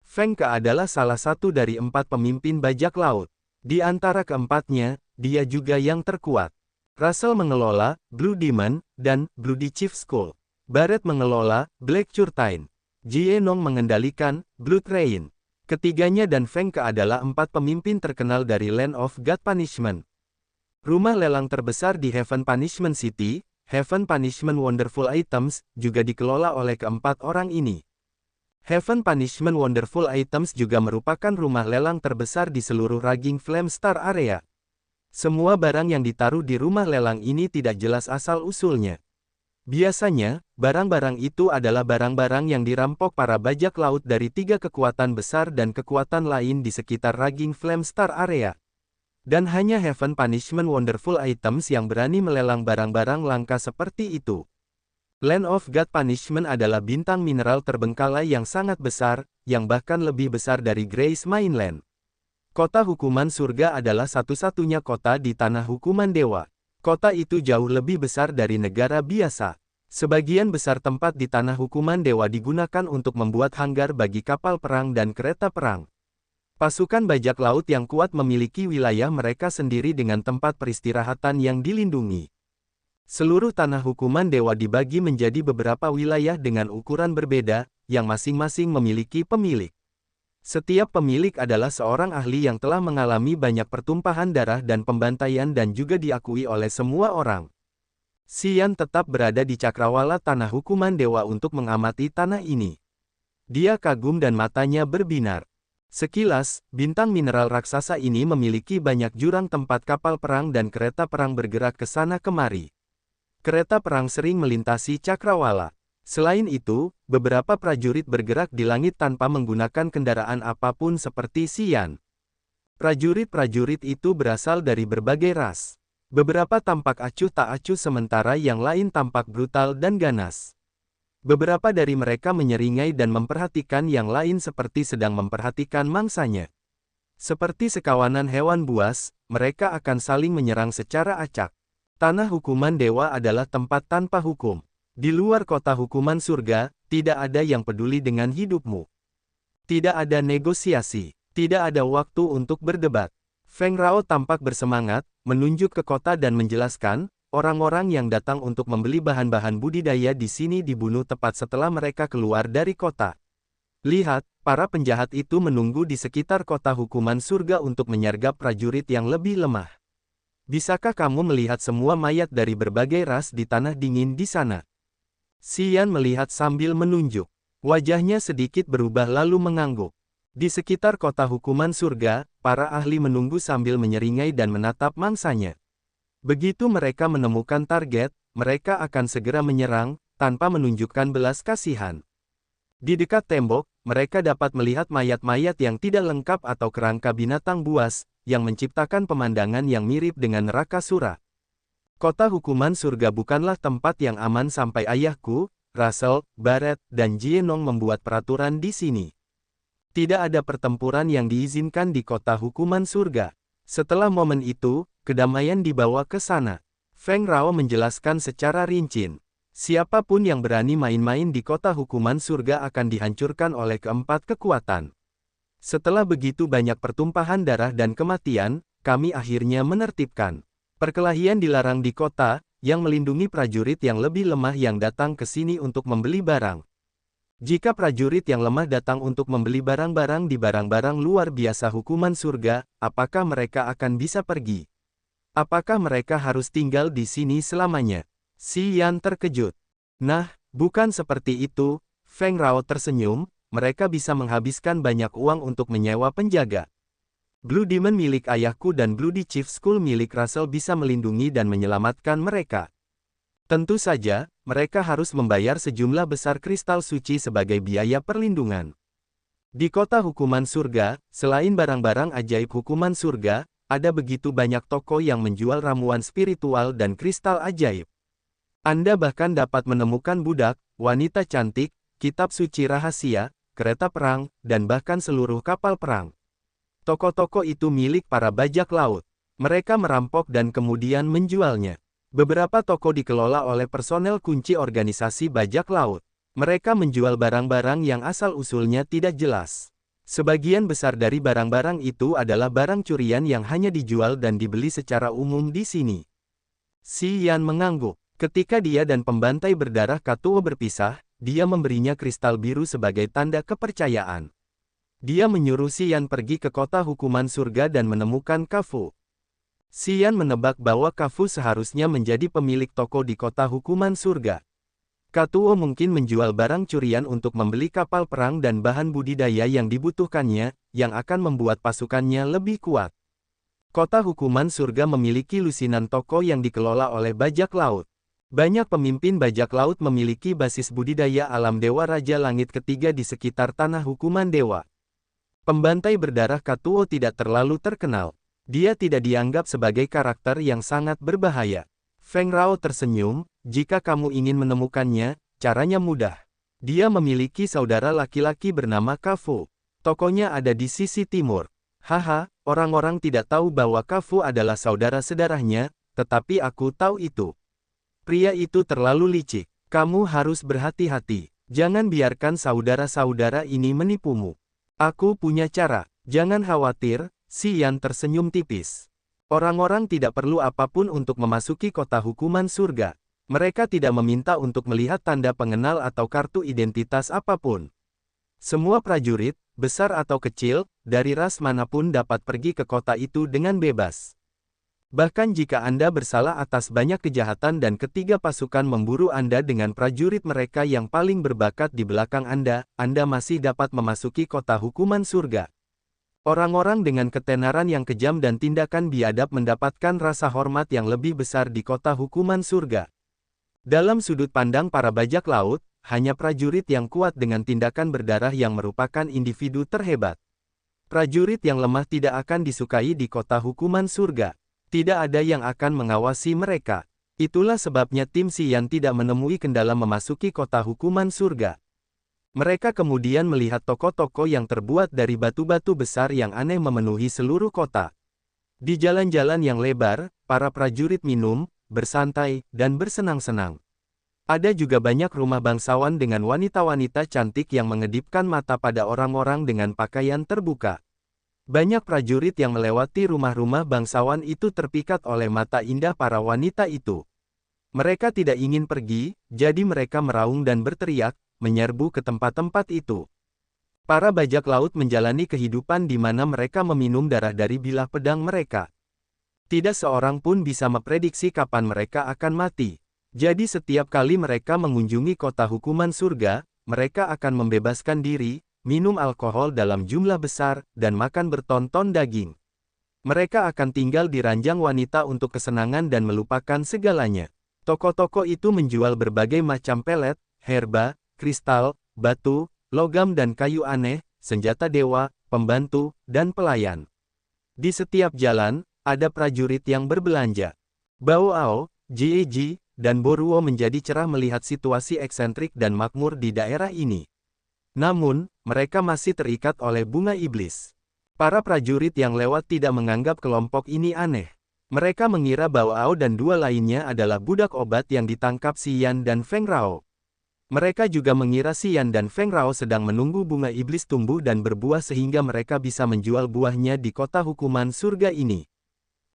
Feng Ke adalah salah satu dari 4 pemimpin bajak laut. Di antara keempatnya, dia juga yang terkuat. Russell mengelola Blue Demon dan Bloody Chief Skull. Barrett mengelola Black Curtain. Jie Nong mengendalikan Blood Rain. Ketiganya dan Feng Ke adalah 4 pemimpin terkenal dari Land of God Punishment. Rumah lelang terbesar di Heaven Punishment City, Heaven Punishment Wonderful Items, juga dikelola oleh keempat orang ini. Heaven Punishment Wonderful Items juga merupakan rumah lelang terbesar di seluruh Raging Flame Star Area. Semua barang yang ditaruh di rumah lelang ini tidak jelas asal-usulnya. Biasanya, barang-barang itu adalah barang-barang yang dirampok para bajak laut dari 3 kekuatan besar dan kekuatan lain di sekitar Raging Flame Star area. Dan hanya Heaven Punishment Wonderful Items yang berani melelang barang-barang langka seperti itu. Land of God Punishment adalah bintang mineral terbengkalai yang sangat besar, yang bahkan lebih besar dari Grace Mainland. Kota hukuman surga adalah satu-satunya kota di tanah hukuman dewa. Kota itu jauh lebih besar dari negara biasa. Sebagian besar tempat di tanah hukuman dewa digunakan untuk membuat hanggar bagi kapal perang dan kereta perang. Pasukan bajak laut yang kuat memiliki wilayah mereka sendiri dengan tempat peristirahatan yang dilindungi. Seluruh tanah hukuman dewa dibagi menjadi beberapa wilayah dengan ukuran berbeda, yang masing-masing memiliki pemilik. Setiap pemilik adalah seorang ahli yang telah mengalami banyak pertumpahan darah dan pembantaian dan juga diakui oleh semua orang. Xian tetap berada di cakrawala tanah hukuman dewa untuk mengamati tanah ini. Dia kagum dan matanya berbinar. Sekilas, bintang mineral raksasa ini memiliki banyak jurang tempat kapal perang dan kereta perang bergerak ke sana kemari. Kereta perang sering melintasi cakrawala. Selain itu, beberapa prajurit bergerak di langit tanpa menggunakan kendaraan apapun seperti Xian. Prajurit-prajurit itu berasal dari berbagai ras. Beberapa tampak acuh tak acuh sementara yang lain tampak brutal dan ganas. Beberapa dari mereka menyeringai dan memperhatikan yang lain seperti sedang memperhatikan mangsanya. Seperti sekawanan hewan buas, mereka akan saling menyerang secara acak. Tanah hukuman dewa adalah tempat tanpa hukum. Di luar kota hukuman surga, tidak ada yang peduli dengan hidupmu. Tidak ada negosiasi, tidak ada waktu untuk berdebat. Feng Rao tampak bersemangat, menunjuk ke kota dan menjelaskan, orang-orang yang datang untuk membeli bahan-bahan budidaya di sini dibunuh tepat setelah mereka keluar dari kota. Lihat, para penjahat itu menunggu di sekitar kota hukuman surga untuk menyergap prajurit yang lebih lemah. Bisakah kamu melihat semua mayat dari berbagai ras di tanah dingin di sana? Xian melihat sambil menunjuk. Wajahnya sedikit berubah lalu mengangguk. Di sekitar kota hukuman surga, para ahli menunggu sambil menyeringai dan menatap mangsanya. Begitu mereka menemukan target, mereka akan segera menyerang, tanpa menunjukkan belas kasihan. Di dekat tembok, mereka dapat melihat mayat-mayat yang tidak lengkap atau kerangka binatang buas, yang menciptakan pemandangan yang mirip dengan neraka Sura. Kota hukuman surga bukanlah tempat yang aman sampai ayahku, Russell, Barrett, dan Jienong membuat peraturan di sini. Tidak ada pertempuran yang diizinkan di kota hukuman surga. Setelah momen itu, kedamaian dibawa ke sana. Feng Rao menjelaskan secara rinci. Siapapun yang berani main-main di kota hukuman surga akan dihancurkan oleh keempat kekuatan. Setelah begitu banyak pertumpahan darah dan kematian, kami akhirnya menertibkan. Perkelahian dilarang di kota, yang melindungi prajurit yang lebih lemah yang datang ke sini untuk membeli barang. Jika prajurit yang lemah datang untuk membeli barang-barang di barang-barang luar biasa hukuman surga, apakah mereka akan bisa pergi? Apakah mereka harus tinggal di sini selamanya? Xian terkejut. Nah, bukan seperti itu, Feng Rao tersenyum, mereka bisa menghabiskan banyak uang untuk menyewa penjaga. Blue Demon milik ayahku dan Bloody Chief School milik Russell bisa melindungi dan menyelamatkan mereka. Tentu saja, mereka harus membayar sejumlah besar kristal suci sebagai biaya perlindungan. Di kota hukuman surga, selain barang-barang ajaib hukuman surga, ada begitu banyak toko yang menjual ramuan spiritual dan kristal ajaib. Anda bahkan dapat menemukan budak, wanita cantik, kitab suci rahasia, kereta perang, dan bahkan seluruh kapal perang. Toko-toko itu milik para bajak laut. Mereka merampok dan kemudian menjualnya. Beberapa toko dikelola oleh personel kunci organisasi bajak laut. Mereka menjual barang-barang yang asal-usulnya tidak jelas. Sebagian besar dari barang-barang itu adalah barang curian yang hanya dijual dan dibeli secara umum di sini. Xian mengangguk. Ketika dia dan pembantai berdarah Katuo berpisah, dia memberinya kristal biru sebagai tanda kepercayaan. Dia menyuruh Xian pergi ke kota hukuman surga dan menemukan Kafu. Xian menebak bahwa Kafu seharusnya menjadi pemilik toko di kota hukuman surga. Katuo mungkin menjual barang curian untuk membeli kapal perang dan bahan budidaya yang dibutuhkannya, yang akan membuat pasukannya lebih kuat. Kota hukuman surga memiliki lusinan toko yang dikelola oleh bajak laut. Banyak pemimpin bajak laut memiliki basis budidaya alam Dewa Raja Langit Ketiga di sekitar tanah hukuman dewa. Pembantai berdarah Katuo tidak terlalu terkenal. Dia tidak dianggap sebagai karakter yang sangat berbahaya. Feng Rao tersenyum, jika kamu ingin menemukannya, caranya mudah. Dia memiliki saudara laki-laki bernama Kafu. Tokonya ada di sisi timur. Haha, orang-orang tidak tahu bahwa Kafu adalah saudara sedarahnya, tetapi aku tahu itu. Pria itu terlalu licik. Kamu harus berhati-hati. Jangan biarkan saudara-saudara ini menipumu. Aku punya cara. Jangan khawatir, Si Yan tersenyum tipis. Orang-orang tidak perlu apapun untuk memasuki kota hukuman surga. Mereka tidak meminta untuk melihat tanda pengenal atau kartu identitas apapun. Semua prajurit, besar atau kecil, dari ras manapun dapat pergi ke kota itu dengan bebas. Bahkan jika Anda bersalah atas banyak kejahatan dan ketiga pasukan memburu Anda dengan prajurit mereka yang paling berbakat di belakang Anda masih dapat memasuki kota hukuman surga. Orang-orang dengan ketenaran yang kejam dan tindakan biadab mendapatkan rasa hormat yang lebih besar di kota hukuman surga. Dalam sudut pandang para bajak laut, hanya prajurit yang kuat dengan tindakan berdarah yang merupakan individu terhebat. Prajurit yang lemah tidak akan disukai di kota hukuman surga. Tidak ada yang akan mengawasi mereka. Itulah sebabnya tim Si Yan tidak menemui kendala memasuki kota hukuman surga. Mereka kemudian melihat toko-toko yang terbuat dari batu-batu besar yang aneh memenuhi seluruh kota. Di jalan-jalan yang lebar, para prajurit minum, bersantai, dan bersenang-senang. Ada juga banyak rumah bangsawan dengan wanita-wanita cantik yang mengedipkan mata pada orang-orang dengan pakaian terbuka. Banyak prajurit yang melewati rumah-rumah bangsawan itu terpikat oleh mata indah para wanita itu. Mereka tidak ingin pergi, jadi mereka meraung dan berteriak, menyerbu ke tempat-tempat itu. Para bajak laut menjalani kehidupan di mana mereka meminum darah dari bilah pedang mereka. Tidak seorang pun bisa memprediksi kapan mereka akan mati. Jadi setiap kali mereka mengunjungi kota hukuman surga, mereka akan membebaskan diri, minum alkohol dalam jumlah besar, dan makan bertonton daging. Mereka akan tinggal di ranjang wanita untuk kesenangan dan melupakan segalanya. Toko-toko itu menjual berbagai macam pelet, herba, kristal, batu, logam dan kayu aneh, senjata dewa, pembantu, dan pelayan. Di setiap jalan, ada prajurit yang berbelanja. Bao Ao, Jieji, dan Boruo menjadi cerah melihat situasi eksentrik dan makmur di daerah ini. Namun, mereka masih terikat oleh bunga iblis. Para prajurit yang lewat tidak menganggap kelompok ini aneh. Mereka mengira Bao Ao dan dua lainnya adalah budak obat yang ditangkap Si Yan dan Feng Rao. Mereka juga mengira Si Yan dan Feng Rao sedang menunggu bunga iblis tumbuh dan berbuah sehingga mereka bisa menjual buahnya di kota hukuman surga ini.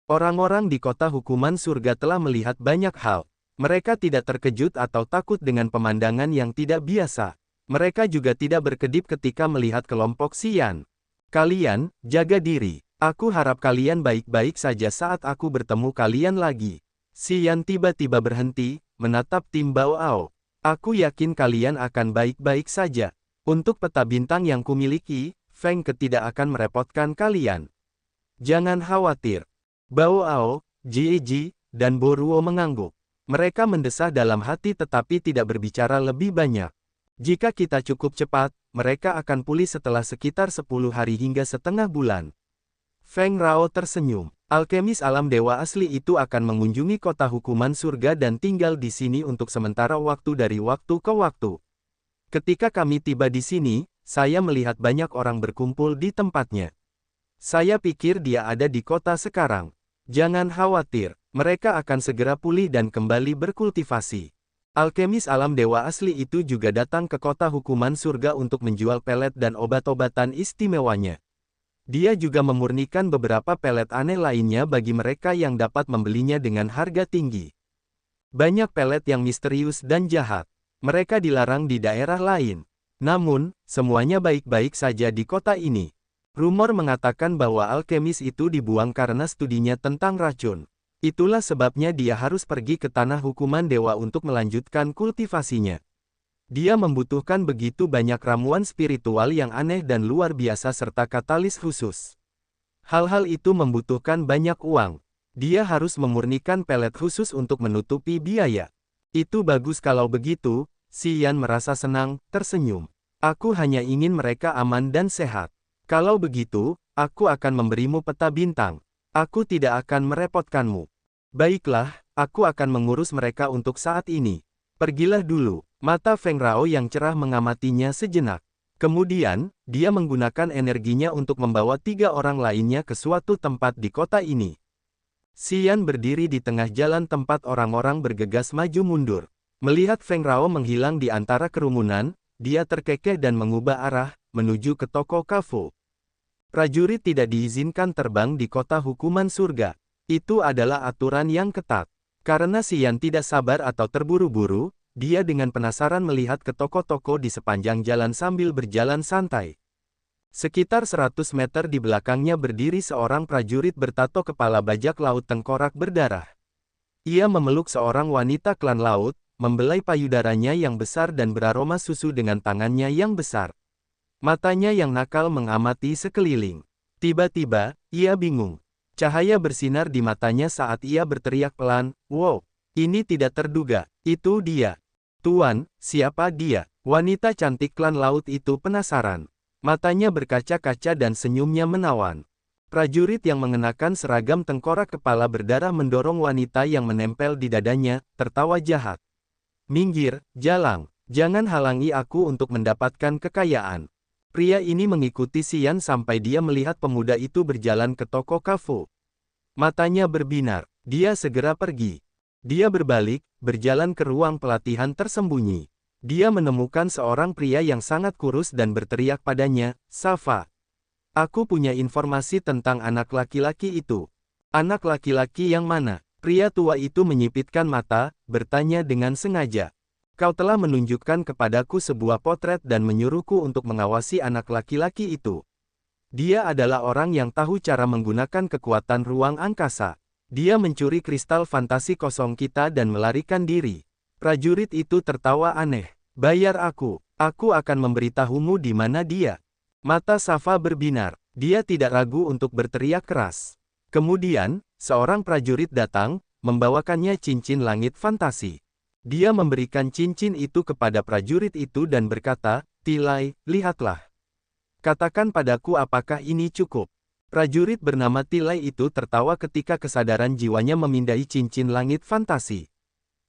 Orang-orang di kota hukuman surga telah melihat banyak hal. Mereka tidak terkejut atau takut dengan pemandangan yang tidak biasa. Mereka juga tidak berkedip ketika melihat kelompok Si Yan. Kalian, jaga diri. Aku harap kalian baik-baik saja saat aku bertemu kalian lagi. Si Yan tiba-tiba berhenti, menatap tim Bao Ao. Aku yakin kalian akan baik-baik saja. Untuk peta bintang yang kumiliki, Feng Ke tidak akan merepotkan kalian. Jangan khawatir. Bao Ao, Jieji, dan Boruo mengangguk. Mereka mendesah dalam hati tetapi tidak berbicara lebih banyak. Jika kita cukup cepat, mereka akan pulih setelah sekitar 10 hari hingga setengah bulan. Feng Rao tersenyum. Alkemis alam dewa asli itu akan mengunjungi kota hukuman surga dan tinggal di sini untuk sementara waktu dari waktu ke waktu. Ketika kami tiba di sini, saya melihat banyak orang berkumpul di tempatnya. Saya pikir dia ada di kota sekarang. Jangan khawatir, mereka akan segera pulih dan kembali berkultivasi. Alkemis alam dewa asli itu juga datang ke kota hukuman surga untuk menjual pelet dan obat-obatan istimewanya. Dia juga memurnikan beberapa pelet aneh lainnya bagi mereka yang dapat membelinya dengan harga tinggi. Banyak pelet yang misterius dan jahat. Mereka dilarang di daerah lain. Namun, semuanya baik-baik saja di kota ini. Rumor mengatakan bahwa alkemis itu dibuang karena studinya tentang racun. Itulah sebabnya dia harus pergi ke tanah hukuman dewa untuk melanjutkan kultivasinya. Dia membutuhkan begitu banyak ramuan spiritual yang aneh dan luar biasa serta katalis khusus. Hal-hal itu membutuhkan banyak uang. Dia harus memurnikan pelet khusus untuk menutupi biaya. Itu bagus kalau begitu, Xian merasa senang, tersenyum. Aku hanya ingin mereka aman dan sehat. Kalau begitu, aku akan memberimu peta bintang. Aku tidak akan merepotkanmu. Baiklah, aku akan mengurus mereka untuk saat ini. Pergilah dulu. Mata Feng Rao yang cerah mengamatinya sejenak. Kemudian, dia menggunakan energinya untuk membawa 3 orang lainnya ke suatu tempat di kota ini. Xian berdiri di tengah jalan tempat orang-orang bergegas maju mundur. Melihat Feng Rao menghilang di antara kerumunan, dia terkekeh dan mengubah arah, menuju ke toko kafo. Prajurit tidak diizinkan terbang di kota hukuman surga. Itu adalah aturan yang ketat. Karena Xian tidak sabar atau terburu-buru, dia dengan penasaran melihat ke toko-toko di sepanjang jalan sambil berjalan santai. Sekitar 100 meter di belakangnya berdiri seorang prajurit bertato kepala bajak laut tengkorak berdarah. Ia memeluk seorang wanita klan laut, membelai payudaranya yang besar dan beraroma susu dengan tangannya yang besar. Matanya yang nakal mengamati sekeliling. Tiba-tiba, ia bingung. Cahaya bersinar di matanya saat ia berteriak pelan, "Wow, ini tidak terduga, itu dia." "Tuan, siapa dia?" Wanita cantik klan laut itu penasaran. Matanya berkaca-kaca dan senyumnya menawan. Prajurit yang mengenakan seragam tengkorak kepala berdarah mendorong wanita yang menempel di dadanya, tertawa jahat. "Minggir, jalang. Jangan halangi aku untuk mendapatkan kekayaan." Pria ini mengikuti Xian sampai dia melihat pemuda itu berjalan ke toko kafo. Matanya berbinar. Dia segera pergi. Dia berbalik, berjalan ke ruang pelatihan tersembunyi. Dia menemukan seorang pria yang sangat kurus dan berteriak padanya, "Safa. Aku punya informasi tentang anak laki-laki itu." "Anak laki-laki yang mana?" Pria tua itu menyipitkan mata, bertanya dengan sengaja. "Kau telah menunjukkan kepadaku sebuah potret dan menyuruhku untuk mengawasi anak laki-laki itu. Dia adalah orang yang tahu cara menggunakan kekuatan ruang angkasa. Dia mencuri kristal fantasi kosong kita dan melarikan diri." Prajurit itu tertawa aneh. "Bayar aku akan memberitahumu di mana dia." Mata Safa berbinar. Dia tidak ragu untuk berteriak keras. Kemudian, seorang prajurit datang, membawakannya cincin langit fantasi. Dia memberikan cincin itu kepada prajurit itu dan berkata, "Tilai, lihatlah. Katakan padaku apakah ini cukup." Prajurit bernama Tilai itu tertawa ketika kesadaran jiwanya memindai cincin langit fantasi.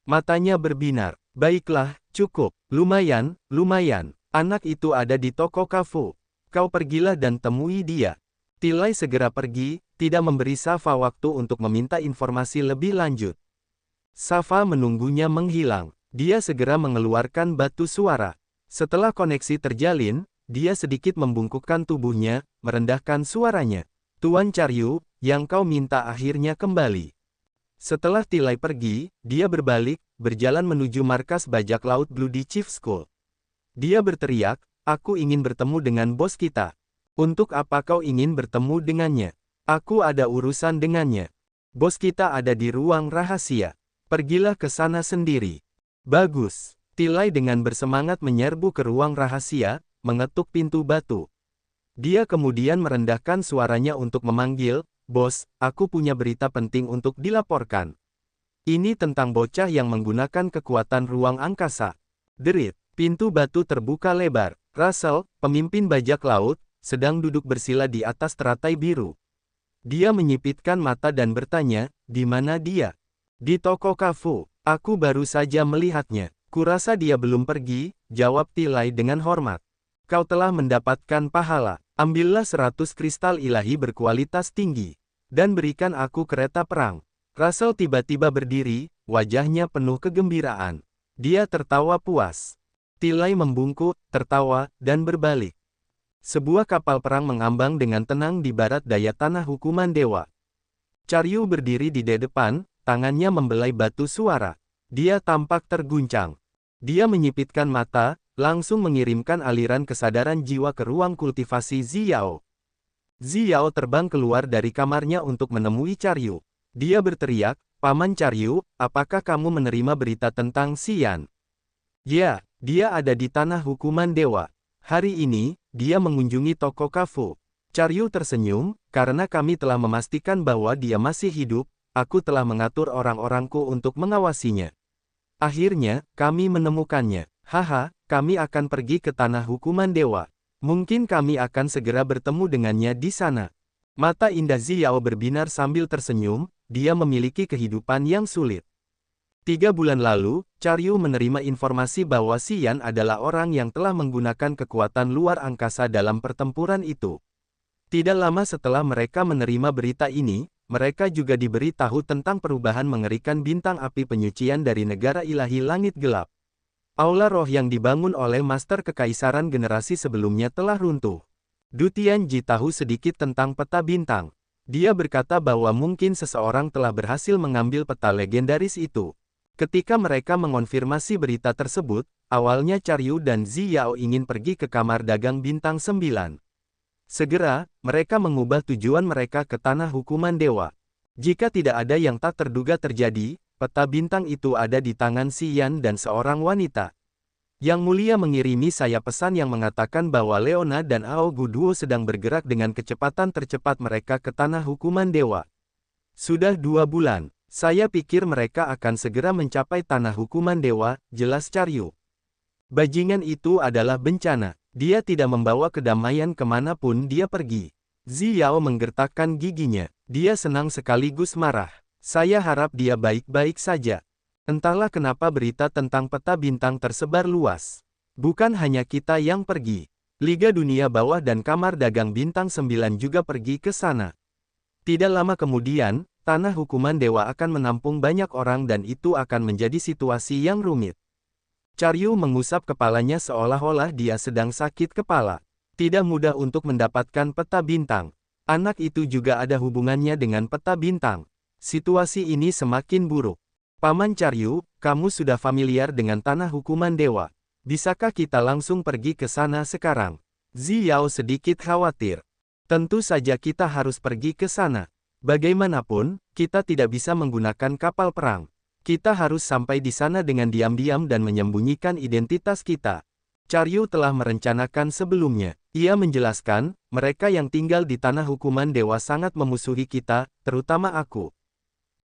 Matanya berbinar. "Baiklah, cukup. Lumayan, lumayan. Anak itu ada di toko kafo. Kau pergilah dan temui dia." Tilai segera pergi, tidak memberi Safa waktu untuk meminta informasi lebih lanjut. Safa menunggunya menghilang. Dia segera mengeluarkan batu suara. Setelah koneksi terjalin, dia sedikit membungkukkan tubuhnya, merendahkan suaranya. "Tuan Charyu, yang kau minta akhirnya kembali." Setelah Tilai pergi, dia berbalik, berjalan menuju markas bajak laut Bloody Chief School. Dia berteriak, "Aku ingin bertemu dengan bos kita." "Untuk apa kau ingin bertemu dengannya?" "Aku ada urusan dengannya. Bos kita ada di ruang rahasia. Pergilah ke sana sendiri." "Bagus." Tilai dengan bersemangat menyerbu ke ruang rahasia, mengetuk pintu batu. Dia kemudian merendahkan suaranya untuk memanggil, "Bos, aku punya berita penting untuk dilaporkan. Ini tentang bocah yang menggunakan kekuatan ruang angkasa." Derit. Pintu batu terbuka lebar. Russell, pemimpin bajak laut, sedang duduk bersila di atas teratai biru. Dia menyipitkan mata dan bertanya, "Di mana dia?" "Di toko kafo. Aku baru saja melihatnya." "Kurasa dia belum pergi," jawab Tilai dengan hormat. "Kau telah mendapatkan pahala. Ambillah 100 kristal ilahi berkualitas tinggi. Dan berikan aku kereta perang." Russell tiba-tiba berdiri, wajahnya penuh kegembiraan. Dia tertawa puas. Tilai membungkuk, tertawa, dan berbalik. Sebuah kapal perang mengambang dengan tenang di barat daya tanah hukuman dewa. Charyu berdiri di depan, tangannya membelai batu suara. Dia tampak terguncang. Dia menyipitkan mata, langsung mengirimkan aliran kesadaran jiwa ke ruang kultivasi Ziyao. Ziyao terbang keluar dari kamarnya untuk menemui Charyu. Dia berteriak, "Paman Charyu, apakah kamu menerima berita tentang Xian?" "Ya, dia ada di tanah hukuman dewa. Hari ini, dia mengunjungi toko kafo." Charyu tersenyum, "Karena kami telah memastikan bahwa dia masih hidup, aku telah mengatur orang-orangku untuk mengawasinya." Akhirnya, kami menemukannya. Haha, kami akan pergi ke tanah hukuman dewa. Mungkin kami akan segera bertemu dengannya di sana. Mata indah Xiao berbinar sambil tersenyum, dia memiliki kehidupan yang sulit. 3 bulan lalu, Charyu menerima informasi bahwa Xian adalah orang yang telah menggunakan kekuatan luar angkasa dalam pertempuran itu. Tidak lama setelah mereka menerima berita ini, mereka juga diberi tahu tentang perubahan mengerikan bintang api penyucian dari negara ilahi langit gelap. Aula roh yang dibangun oleh Master Kekaisaran generasi sebelumnya telah runtuh. Du Tianji tahu sedikit tentang peta bintang. Dia berkata bahwa mungkin seseorang telah berhasil mengambil peta legendaris itu. Ketika mereka mengonfirmasi berita tersebut, awalnya Charyu dan Xiao ingin pergi ke kamar dagang bintang 9. Segera, mereka mengubah tujuan mereka ke tanah hukuman dewa. Jika tidak ada yang tak terduga terjadi, peta bintang itu ada di tangan Xian dan seorang wanita. Yang Mulia mengirimi saya pesan yang mengatakan bahwa Leona dan Ao Guduo sedang bergerak dengan kecepatan tercepat mereka ke tanah hukuman dewa. Sudah 2 bulan. Saya pikir mereka akan segera mencapai tanah hukuman dewa, jelas Charyu. Bajingan itu adalah bencana. Dia tidak membawa kedamaian kemanapun dia pergi. Xiao menggertakkan giginya. Dia senang sekaligus marah. Saya harap dia baik-baik saja. Entahlah kenapa berita tentang peta bintang tersebar luas. Bukan hanya kita yang pergi. Liga Dunia Bawah dan Kamar Dagang Bintang 9 juga pergi ke sana. Tidak lama kemudian, tanah hukuman dewa akan menampung banyak orang dan itu akan menjadi situasi yang rumit. Charyu mengusap kepalanya seolah-olah dia sedang sakit kepala. Tidak mudah untuk mendapatkan peta bintang. Anak itu juga ada hubungannya dengan peta bintang. Situasi ini semakin buruk. Paman Charyu, kamu sudah familiar dengan tanah hukuman dewa. Bisakah kita langsung pergi ke sana sekarang? Xiao sedikit khawatir. Tentu saja kita harus pergi ke sana. Bagaimanapun, kita tidak bisa menggunakan kapal perang. Kita harus sampai di sana dengan diam-diam dan menyembunyikan identitas kita. Charyu telah merencanakan sebelumnya. Ia menjelaskan, mereka yang tinggal di tanah hukuman dewa sangat memusuhi kita, terutama aku.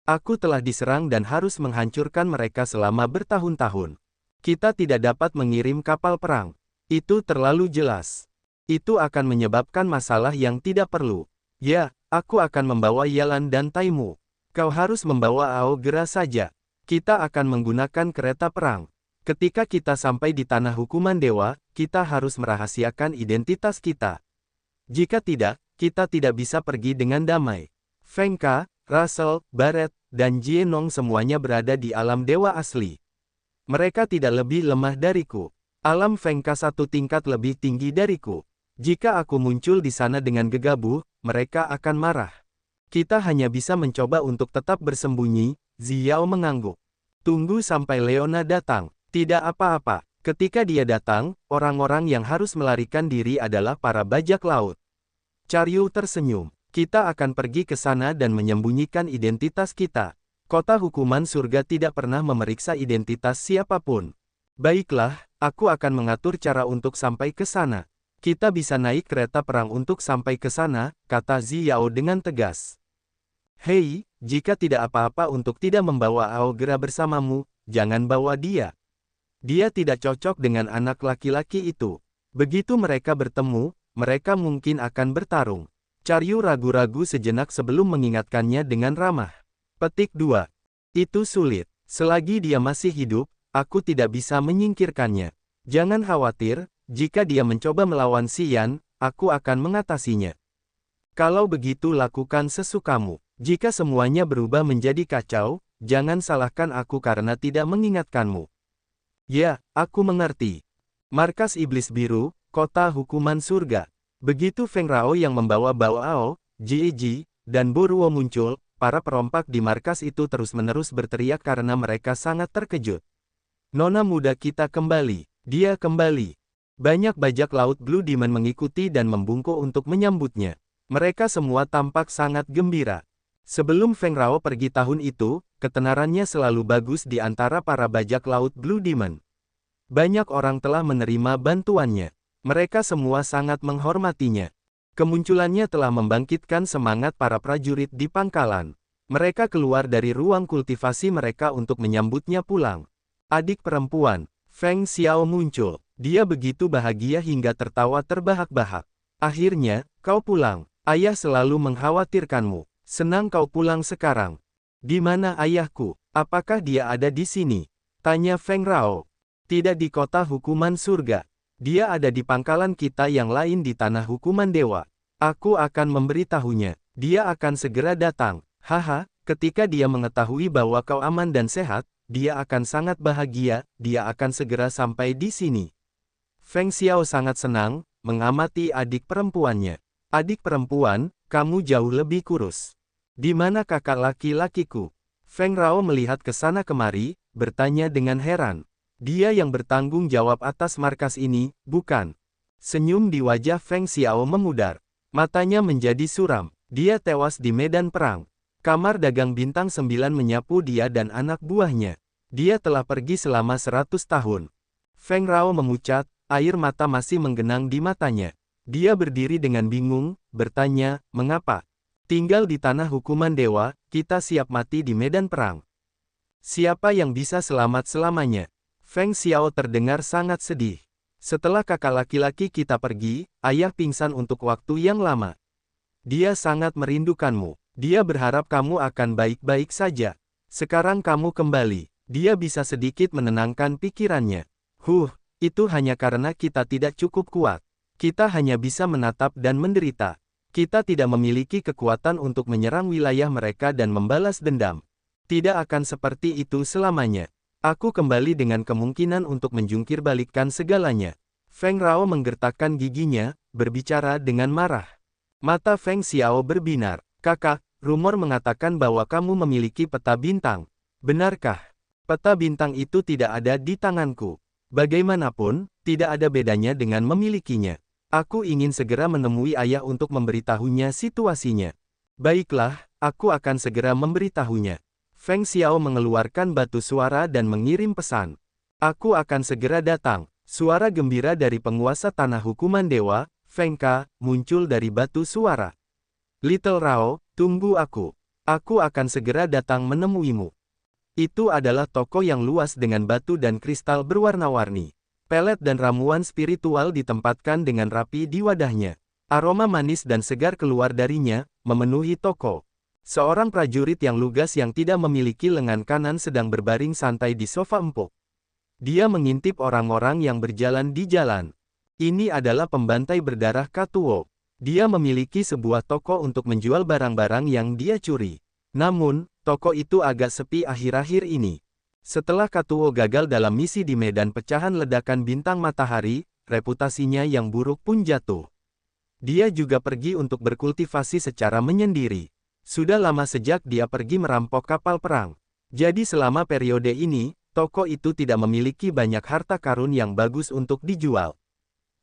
Aku telah diserang dan harus menghancurkan mereka selama bertahun-tahun. Kita tidak dapat mengirim kapal perang. Itu terlalu jelas. Itu akan menyebabkan masalah yang tidak perlu. Ya, aku akan membawa Yalan dan Taimu. Kau harus membawa Aogera saja. Kita akan menggunakan kereta perang. Ketika kita sampai di tanah hukuman dewa, kita harus merahasiakan identitas kita. Jika tidak, kita tidak bisa pergi dengan damai. Feng Ka, Russell, Barret, dan Jie Nong semuanya berada di alam dewa asli. Mereka tidak lebih lemah dariku. Alam Feng Ka 1 tingkat lebih tinggi dariku. Jika aku muncul di sana dengan gegabah, mereka akan marah. Kita hanya bisa mencoba untuk tetap bersembunyi. Xiao mengangguk. Tunggu sampai Leona datang. Tidak apa-apa. Ketika dia datang, orang-orang yang harus melarikan diri adalah para bajak laut. Charyu tersenyum. Kita akan pergi ke sana dan menyembunyikan identitas kita. Kota hukuman surga tidak pernah memeriksa identitas siapapun. Baiklah, aku akan mengatur cara untuk sampai ke sana. Kita bisa naik kereta perang untuk sampai ke sana, kata Xiao dengan tegas. Hei, jika tidak apa-apa untuk tidak membawa Aogera bersamamu, jangan bawa dia. Dia tidak cocok dengan anak laki-laki itu. Begitu mereka bertemu, mereka mungkin akan bertarung. Charyu ragu-ragu sejenak sebelum mengingatkannya dengan ramah. Petik 2. Itu sulit. Selagi dia masih hidup, aku tidak bisa menyingkirkannya. Jangan khawatir, jika dia mencoba melawan Xian, aku akan mengatasinya. Kalau begitu lakukan sesukamu. Jika semuanya berubah menjadi kacau, jangan salahkan aku karena tidak mengingatkanmu. Ya, aku mengerti. Markas Iblis Biru, Kota Hukuman Surga. Begitu Feng Rao yang membawa Bao Ao, Jie Ji, dan Boruo muncul, para perompak di markas itu terus-menerus berteriak karena mereka sangat terkejut. Nona muda kita kembali. Dia kembali. Banyak bajak laut Blue Demon mengikuti dan membungkuk untuk menyambutnya. Mereka semua tampak sangat gembira. Sebelum Feng Rao pergi tahun itu, ketenarannya selalu bagus di antara para bajak laut Blue Demon. Banyak orang telah menerima bantuannya. Mereka semua sangat menghormatinya. Kemunculannya telah membangkitkan semangat para prajurit di pangkalan. Mereka keluar dari ruang kultivasi mereka untuk menyambutnya pulang. Adik perempuan, Feng Xiao muncul. Dia begitu bahagia hingga tertawa terbahak-bahak. Akhirnya, kau pulang. Ayah selalu mengkhawatirkanmu. Senang kau pulang sekarang. Di mana ayahku? Apakah dia ada di sini? Tanya Feng Rao. Tidak di kota hukuman surga. Dia ada di pangkalan kita yang lain di tanah hukuman dewa. Aku akan memberitahunya. Dia akan segera datang. Haha, ketika dia mengetahui bahwa kau aman dan sehat, dia akan sangat bahagia, dia akan segera sampai di sini. Feng Xiao sangat senang, mengamati adik perempuannya. Adik perempuan, kamu jauh lebih kurus. Di mana kakak laki-lakiku? Feng Rao melihat ke sana kemari, bertanya dengan heran. Dia yang bertanggung jawab atas markas ini, bukan? Senyum di wajah Feng Xiao memudar. Matanya menjadi suram. Dia tewas di medan perang. Kamar dagang bintang 9 menyapu dia dan anak buahnya. Dia telah pergi selama 100 tahun. Feng Rao memucat, air mata masih menggenang di matanya. Dia berdiri dengan bingung, bertanya, mengapa? Tinggal di tanah hukuman dewa, kita siap mati di medan perang. Siapa yang bisa selamat selamanya? Feng Xiao terdengar sangat sedih. Setelah kakak laki-laki kita pergi, ayah pingsan untuk waktu yang lama. Dia sangat merindukanmu. Dia berharap kamu akan baik-baik saja. Sekarang kamu kembali. Dia bisa sedikit menenangkan pikirannya. Itu hanya karena kita tidak cukup kuat. Kita hanya bisa menatap dan menderita. Kita tidak memiliki kekuatan untuk menyerang wilayah mereka dan membalas dendam. Tidak akan seperti itu selamanya. Aku kembali dengan kemungkinan untuk menjungkir balikkan segalanya. Feng Rao menggertakkan giginya, berbicara dengan marah. Mata Feng Xiao berbinar. Kakak, rumor mengatakan bahwa kamu memiliki peta bintang. Benarkah? Peta bintang itu tidak ada di tanganku. Bagaimanapun, tidak ada bedanya dengan memilikinya. Aku ingin segera menemui ayah untuk memberitahunya situasinya. Baiklah, aku akan segera memberitahunya. Feng Xiao mengeluarkan batu suara dan mengirim pesan. Aku akan segera datang. Suara gembira dari penguasa tanah hukuman dewa, Feng Ka, muncul dari batu suara. Little Rao, tunggu aku. Aku akan segera datang menemuimu. Itu adalah toko yang luas dengan batu dan kristal berwarna-warni. Pelet dan ramuan spiritual ditempatkan dengan rapi di wadahnya. Aroma manis dan segar keluar darinya, memenuhi toko. Seorang prajurit yang lugas yang tidak memiliki lengan kanan sedang berbaring santai di sofa empuk. Dia mengintip orang-orang yang berjalan di jalan. Ini adalah pembantai berdarah Katuo. Dia memiliki sebuah toko untuk menjual barang-barang yang dia curi. Namun, toko itu agak sepi akhir-akhir ini. Setelah Katuo gagal dalam misi di medan pecahan ledakan bintang matahari, reputasinya yang buruk pun jatuh. Dia juga pergi untuk berkultivasi secara menyendiri. Sudah lama sejak dia pergi merampok kapal perang. Jadi selama periode ini, toko itu tidak memiliki banyak harta karun yang bagus untuk dijual.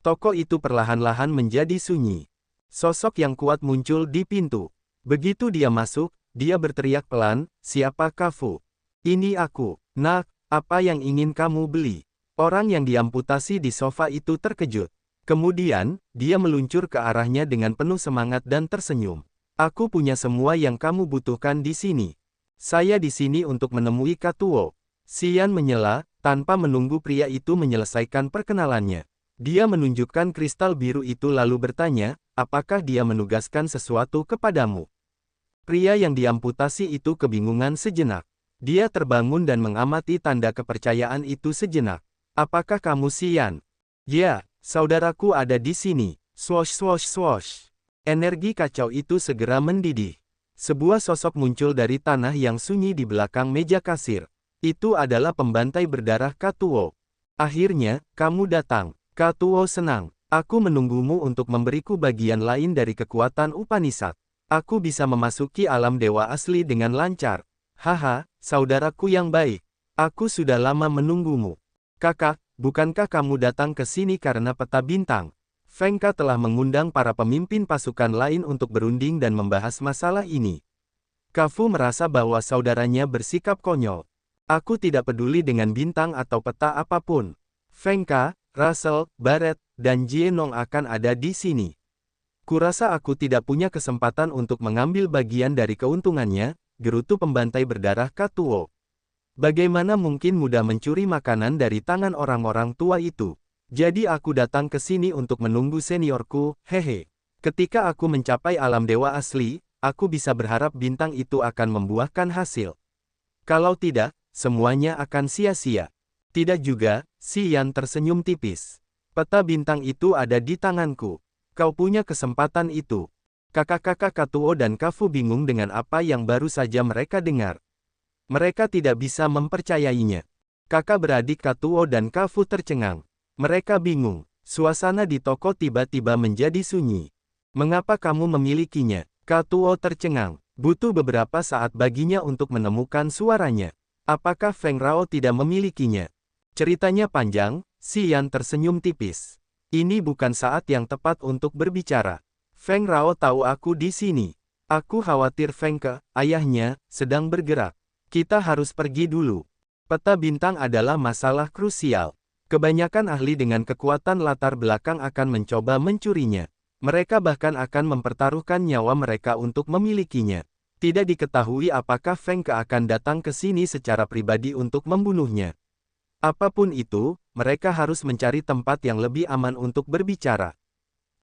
Toko itu perlahan-lahan menjadi sunyi. Sosok yang kuat muncul di pintu. Begitu dia masuk, dia berteriak pelan, "Siapa Kafu? Ini aku, nak, apa yang ingin kamu beli?" Orang yang diamputasi di sofa itu terkejut. Kemudian, dia meluncur ke arahnya dengan penuh semangat dan tersenyum. Aku punya semua yang kamu butuhkan di sini. Saya di sini untuk menemui Katuo. Xian menyela, tanpa menunggu pria itu menyelesaikan perkenalannya. Dia menunjukkan kristal biru itu lalu bertanya, apakah dia menugaskan sesuatu kepadamu? Pria yang diamputasi itu kebingungan sejenak. Dia terbangun dan mengamati tanda kepercayaan itu sejenak. Apakah kamu Xian? Ya, saudaraku ada di sini. Swosh swosh swosh. Energi kacau itu segera mendidih. Sebuah sosok muncul dari tanah yang sunyi di belakang meja kasir. Itu adalah pembantai berdarah Katuo. Akhirnya, kamu datang. Katuo senang. Aku menunggumu untuk memberiku bagian lain dari kekuatan Upanishad. Aku bisa memasuki alam dewa asli dengan lancar. Haha, saudaraku yang baik. Aku sudah lama menunggumu. Kakak, bukankah kamu datang ke sini karena peta bintang? Feng Ka telah mengundang para pemimpin pasukan lain untuk berunding dan membahas masalah ini. Kafu merasa bahwa saudaranya bersikap konyol. Aku tidak peduli dengan bintang atau peta apapun. Feng Ka, Russell, Barrett, dan Jie Nong akan ada di sini. Kurasa aku tidak punya kesempatan untuk mengambil bagian dari keuntungannya, gerutu pembantai berdarah Katuo. Bagaimana mungkin mudah mencuri makanan dari tangan orang-orang tua itu? Jadi aku datang ke sini untuk menunggu seniorku, hehe. Ketika aku mencapai alam dewa asli, aku bisa berharap bintang itu akan membuahkan hasil. Kalau tidak, semuanya akan sia-sia. Tidak juga, si Yan tersenyum tipis. Peta bintang itu ada di tanganku. Kau punya kesempatan itu. Kakak-kakak Katuo dan Kafu bingung dengan apa yang baru saja mereka dengar. Mereka tidak bisa mempercayainya. Kakak beradik Katuo dan Kafu tercengang. Mereka bingung. Suasana di toko tiba-tiba menjadi sunyi. Mengapa kamu memilikinya? Katuo tercengang. Butuh beberapa saat baginya untuk menemukan suaranya. Apakah Feng Rao tidak memilikinya? Ceritanya panjang, si Yan tersenyum tipis. Ini bukan saat yang tepat untuk berbicara. Feng Rao tahu aku di sini. Aku khawatir Feng Ke, ayahnya, sedang bergerak. Kita harus pergi dulu. Peta bintang adalah masalah krusial. Kebanyakan ahli dengan kekuatan latar belakang akan mencoba mencurinya. Mereka bahkan akan mempertaruhkan nyawa mereka untuk memilikinya. Tidak diketahui apakah Feng Ke akan datang ke sini secara pribadi untuk membunuhnya. Apapun itu, mereka harus mencari tempat yang lebih aman untuk berbicara.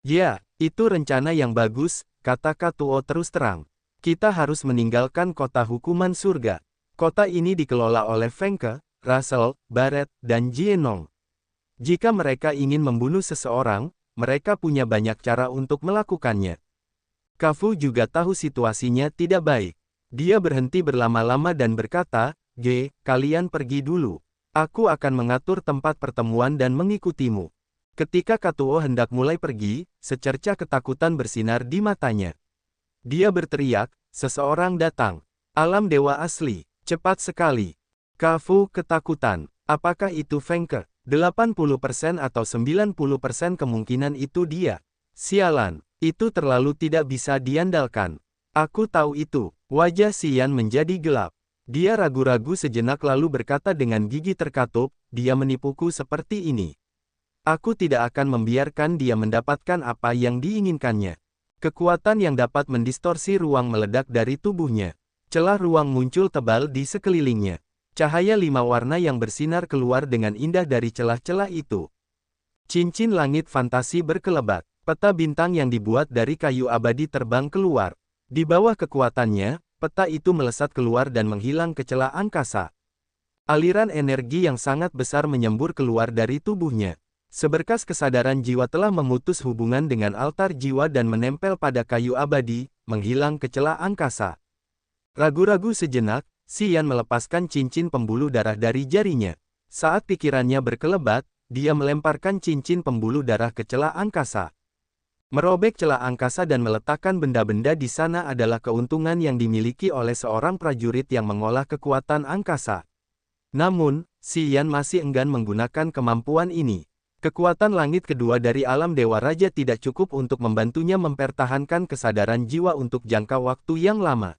Ya, itu rencana yang bagus, kata Katuo terus terang. Kita harus meninggalkan kota hukuman surga. Kota ini dikelola oleh Feng Ke, Russell, Barrett, dan Jienong. Jika mereka ingin membunuh seseorang, mereka punya banyak cara untuk melakukannya. Kafu juga tahu situasinya tidak baik. Dia berhenti berlama-lama dan berkata, kalian pergi dulu. Aku akan mengatur tempat pertemuan dan mengikutimu. Ketika Katuo hendak mulai pergi, secercah ketakutan bersinar di matanya. Dia berteriak, seseorang datang. Alam dewa asli. Cepat sekali. Kafu ketakutan. Apakah itu Feng Ke? 80% atau 90% kemungkinan itu dia. Sialan, itu terlalu tidak bisa diandalkan. Aku tahu itu. Wajah si Yan menjadi gelap. Dia ragu-ragu sejenak lalu berkata dengan gigi terkatup, dia menipuku seperti ini. Aku tidak akan membiarkan dia mendapatkan apa yang diinginkannya. Kekuatan yang dapat mendistorsi ruang meledak dari tubuhnya. Celah ruang muncul tebal di sekelilingnya. Cahaya 5 warna yang bersinar keluar dengan indah dari celah-celah itu. Cincin langit fantasi berkelebat. Peta bintang yang dibuat dari kayu abadi terbang keluar. Di bawah kekuatannya, peta itu melesat keluar dan menghilang ke celah angkasa. Aliran energi yang sangat besar menyembur keluar dari tubuhnya. Seberkas kesadaran jiwa telah memutus hubungan dengan altar jiwa dan menempel pada kayu abadi, menghilang ke celah angkasa. Ragu-ragu sejenak, si Yan melepaskan cincin pembuluh darah dari jarinya. Saat pikirannya berkelebat, dia melemparkan cincin pembuluh darah ke celah angkasa. Merobek celah angkasa dan meletakkan benda-benda di sana adalah keuntungan yang dimiliki oleh seorang prajurit yang mengolah kekuatan angkasa. Namun, si Yan masih enggan menggunakan kemampuan ini. Kekuatan langit kedua dari alam Dewa Raja tidak cukup untuk membantunya mempertahankan kesadaran jiwa untuk jangka waktu yang lama.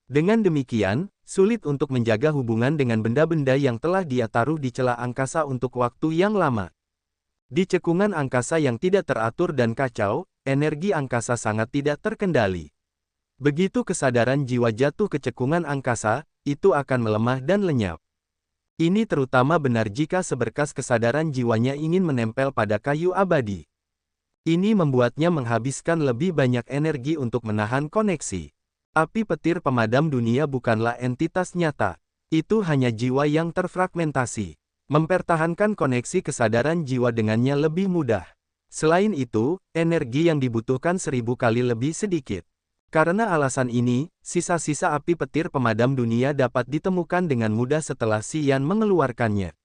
Dengan demikian, sulit untuk menjaga hubungan dengan benda-benda yang telah dia taruh di celah angkasa untuk waktu yang lama. Di cekungan angkasa yang tidak teratur dan kacau, energi angkasa sangat tidak terkendali. Begitu kesadaran jiwa jatuh ke cekungan angkasa, itu akan melemah dan lenyap. Ini terutama benar jika seberkas kesadaran jiwanya ingin menempel pada kayu abadi. Ini membuatnya menghabiskan lebih banyak energi untuk menahan koneksi. Api petir pemadam dunia bukanlah entitas nyata. Itu hanya jiwa yang terfragmentasi. Mempertahankan koneksi kesadaran jiwa dengannya lebih mudah. Selain itu, energi yang dibutuhkan 1000 kali lebih sedikit. Karena alasan ini, sisa-sisa api petir pemadam dunia dapat ditemukan dengan mudah setelah si Yan mengeluarkannya.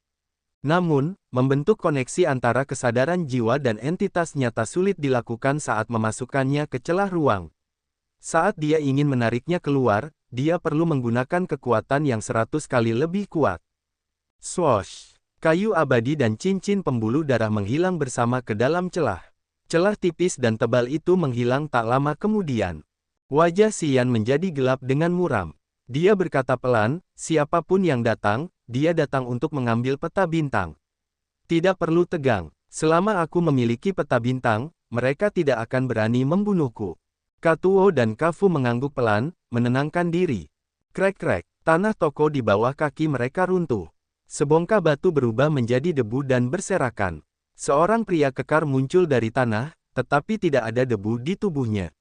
Namun, membentuk koneksi antara kesadaran jiwa dan entitas nyata sulit dilakukan saat memasukkannya ke celah ruang. Saat dia ingin menariknya keluar, dia perlu menggunakan kekuatan yang 100 kali lebih kuat. Swoosh! Kayu abadi dan cincin pembuluh darah menghilang bersama ke dalam celah. Celah tipis dan tebal itu menghilang tak lama kemudian. Wajah si Yan menjadi gelap dengan muram. Dia berkata pelan, siapapun yang datang, dia datang untuk mengambil peta bintang. Tidak perlu tegang. Selama aku memiliki peta bintang, mereka tidak akan berani membunuhku. Katuo dan Kafu mengangguk pelan, menenangkan diri. Krek-krek, Tanah toko di bawah kaki mereka runtuh. Sebongkah batu berubah menjadi debu dan berserakan. Seorang pria kekar muncul dari tanah, tetapi tidak ada debu di tubuhnya.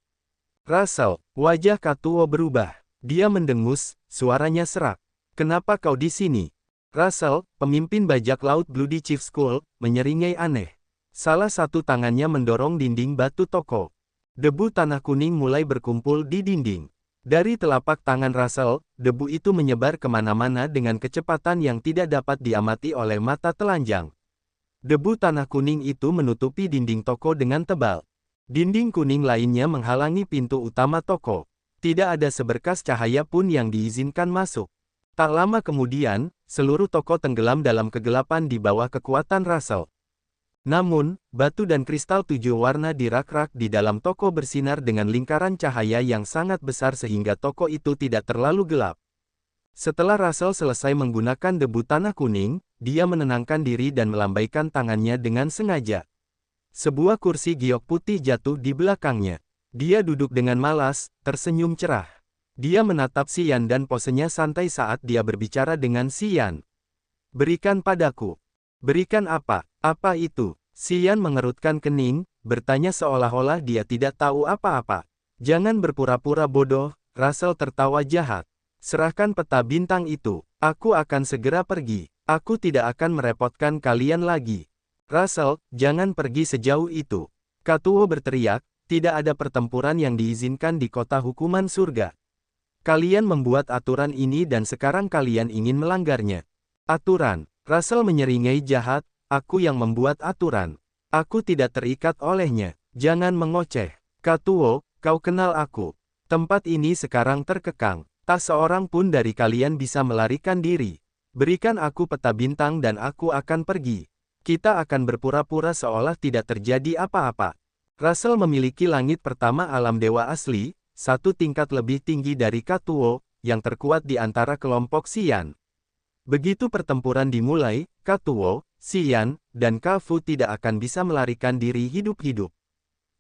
Russell, wajah Katuo berubah. Dia mendengus, suaranya serak. Kenapa kau di sini? Russell, pemimpin bajak laut Bloody Chief Skull, menyeringai aneh. Salah satu tangannya mendorong dinding batu toko. Debu tanah kuning mulai berkumpul di dinding. Dari telapak tangan Russell, debu itu menyebar kemana-mana dengan kecepatan yang tidak dapat diamati oleh mata telanjang. Debu tanah kuning itu menutupi dinding toko dengan tebal. Dinding kuning lainnya menghalangi pintu utama toko. Tidak ada seberkas cahaya pun yang diizinkan masuk. Tak lama kemudian, seluruh toko tenggelam dalam kegelapan di bawah kekuatan Russell. Namun, batu dan kristal 7 warna di rak-rak di dalam toko bersinar dengan lingkaran cahaya yang sangat besar sehingga toko itu tidak terlalu gelap. Setelah Russell selesai menggunakan debu tanah kuning, dia menenangkan diri dan melambaikan tangannya dengan sengaja. Sebuah kursi giok putih jatuh di belakangnya. Dia duduk dengan malas, tersenyum cerah. Dia menatap Xian dan posenya santai saat dia berbicara dengan Xian. Berikan padaku. Berikan apa? Apa itu? Xian mengerutkan kening, bertanya seolah-olah dia tidak tahu apa-apa. Jangan berpura-pura bodoh, Russell tertawa jahat. Serahkan peta bintang itu. Aku akan segera pergi. Aku tidak akan merepotkan kalian lagi. Russell, jangan pergi sejauh itu. Katuo berteriak. Tidak ada pertempuran yang diizinkan di kota hukuman surga. Kalian membuat aturan ini dan sekarang kalian ingin melanggarnya. Aturan. Russell menyeringai jahat, aku yang membuat aturan. Aku tidak terikat olehnya. Jangan mengoceh. Katuo, kau kenal aku. Tempat ini sekarang terkekang. Tak seorang pun dari kalian bisa melarikan diri. Berikan aku peta bintang dan aku akan pergi. Kita akan berpura-pura seolah tidak terjadi apa-apa. Russell memiliki langit pertama alam dewa asli, satu tingkat lebih tinggi dari Katuo, yang terkuat di antara kelompok Xian. Begitu pertempuran dimulai, Katuo, Xian, dan Kafu tidak akan bisa melarikan diri hidup-hidup.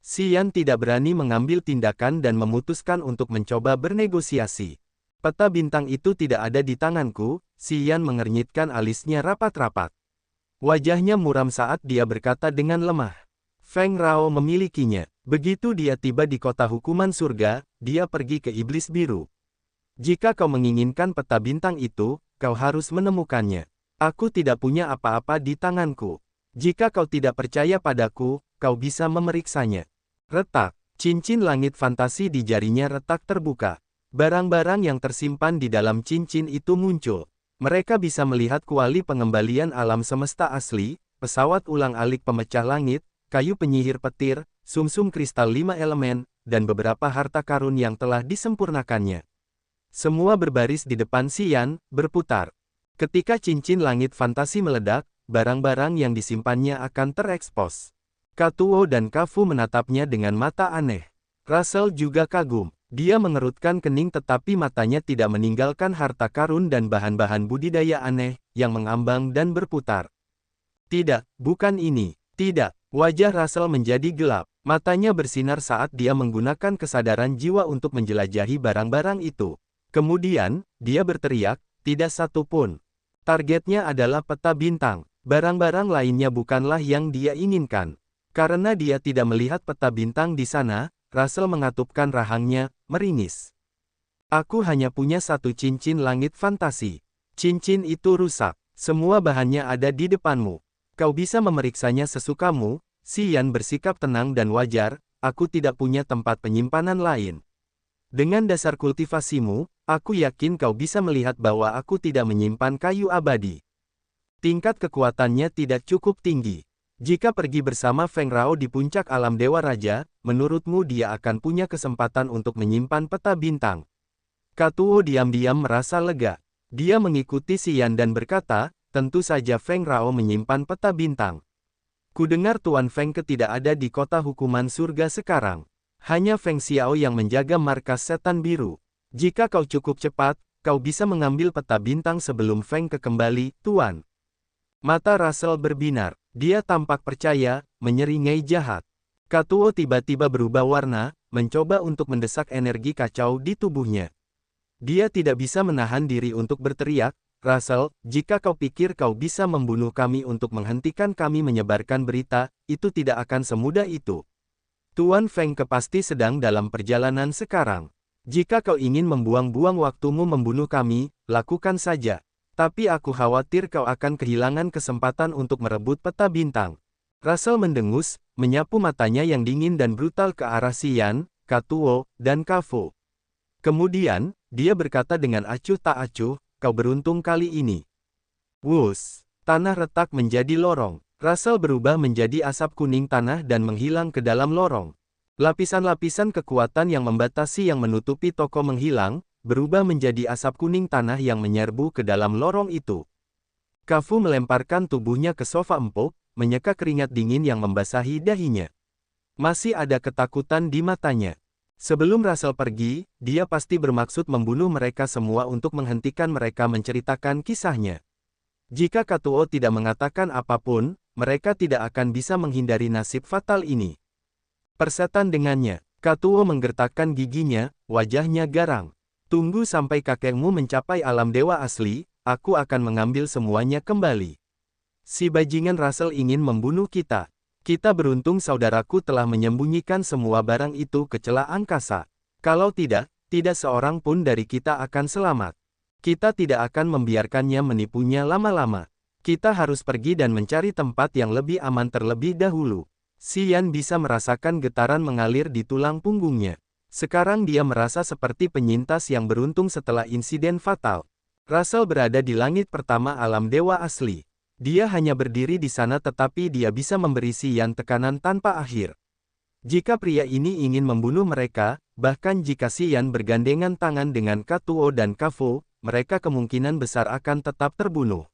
Xian tidak berani mengambil tindakan dan memutuskan untuk mencoba bernegosiasi. Peta bintang itu tidak ada di tanganku, Xian mengernyitkan alisnya rapat-rapat. Wajahnya muram saat dia berkata dengan lemah. Feng Rao memilikinya. Begitu dia tiba di kota hukuman surga, dia pergi ke iblis biru. Jika kau menginginkan peta bintang itu, kau harus menemukannya. Aku tidak punya apa-apa di tanganku. Jika kau tidak percaya padaku, kau bisa memeriksanya. Retak. Cincin langit fantasi di jarinya retak terbuka. Barang-barang yang tersimpan di dalam cincin itu muncul. Mereka bisa melihat kuali pengembalian alam semesta asli, pesawat ulang-alik pemecah langit, kayu penyihir petir, sumsum kristal 5 elemen, dan beberapa harta karun yang telah disempurnakannya. Semua berbaris di depan Xian, berputar. Ketika cincin langit fantasi meledak, barang-barang yang disimpannya akan terekspos. Katuo dan Kafu menatapnya dengan mata aneh. Russell juga kagum. Dia mengerutkan kening tetapi matanya tidak meninggalkan harta karun dan bahan-bahan budidaya aneh, yang mengambang dan berputar. Tidak, bukan ini. Tidak. Wajah Russell menjadi gelap. Matanya bersinar saat dia menggunakan kesadaran jiwa untuk menjelajahi barang-barang itu. Kemudian, dia berteriak, tidak satu pun. Targetnya adalah peta bintang. Barang-barang lainnya bukanlah yang dia inginkan. Karena dia tidak melihat peta bintang di sana, Russell mengatupkan rahangnya, meringis. Aku hanya punya satu cincin langit fantasi. Cincin itu rusak. Semua bahannya ada di depanmu. Kau bisa memeriksanya sesukamu. Xian bersikap tenang dan wajar, aku tidak punya tempat penyimpanan lain. Dengan dasar kultivasimu, aku yakin kau bisa melihat bahwa aku tidak menyimpan kayu abadi. Tingkat kekuatannya tidak cukup tinggi. Jika pergi bersama Feng Rao di puncak alam Dewa Raja, menurutmu dia akan punya kesempatan untuk menyimpan peta bintang? Katuo diam-diam merasa lega. Dia mengikuti Xian dan berkata, tentu saja Feng Rao menyimpan peta bintang. Kudengar Tuan Feng Ke tidak ada di kota hukuman surga sekarang. Hanya Feng Xiao yang menjaga markas setan biru. Jika kau cukup cepat, kau bisa mengambil peta bintang sebelum Feng Ke kembali, Tuan. Mata Russell berbinar. Dia tampak percaya, menyeringai jahat. Katuo tiba-tiba berubah warna, mencoba untuk mendesak energi kacau di tubuhnya. Dia tidak bisa menahan diri untuk berteriak, Russell, jika kau pikir kau bisa membunuh kami untuk menghentikan kami menyebarkan berita, itu tidak akan semudah itu. Tuan Feng Ke pasti sedang dalam perjalanan sekarang. Jika kau ingin membuang-buang waktumu membunuh kami, lakukan saja. Tapi aku khawatir kau akan kehilangan kesempatan untuk merebut peta bintang. Russell mendengus, menyapu matanya yang dingin dan brutal ke arah Xian, Katuo, dan Kafo. Kemudian, dia berkata dengan acuh tak acuh, kau beruntung kali ini. Wus, tanah retak menjadi lorong. Russell berubah menjadi asap kuning tanah dan menghilang ke dalam lorong. Lapisan-lapisan kekuatan yang membatasi yang menutupi toko menghilang, berubah menjadi asap kuning tanah yang menyerbu ke dalam lorong itu. Kafu melemparkan tubuhnya ke sofa empuk, menyeka keringat dingin yang membasahi dahinya. Masih ada ketakutan di matanya. Sebelum Russell pergi, dia pasti bermaksud membunuh mereka semua untuk menghentikan mereka menceritakan kisahnya. Jika Katuo tidak mengatakan apapun, mereka tidak akan bisa menghindari nasib fatal ini. Persetan dengannya, Katuo menggertakkan giginya, wajahnya garang. Tunggu sampai kakekmu mencapai alam dewa asli, aku akan mengambil semuanya kembali. Si bajingan Russell ingin membunuh kita. Kita beruntung saudaraku telah menyembunyikan semua barang itu ke celah angkasa. Kalau tidak, tidak seorang pun dari kita akan selamat. Kita tidak akan membiarkannya menipunya lama-lama. Kita harus pergi dan mencari tempat yang lebih aman terlebih dahulu. Xian bisa merasakan getaran mengalir di tulang punggungnya. Sekarang dia merasa seperti penyintas yang beruntung setelah insiden fatal. Russell berada di langit pertama alam dewa asli. Dia hanya berdiri di sana tetapi dia bisa memberi Xian tekanan tanpa akhir. Jika pria ini ingin membunuh mereka, bahkan jika Xian bergandengan tangan dengan Katuo dan Kafo, mereka kemungkinan besar akan tetap terbunuh.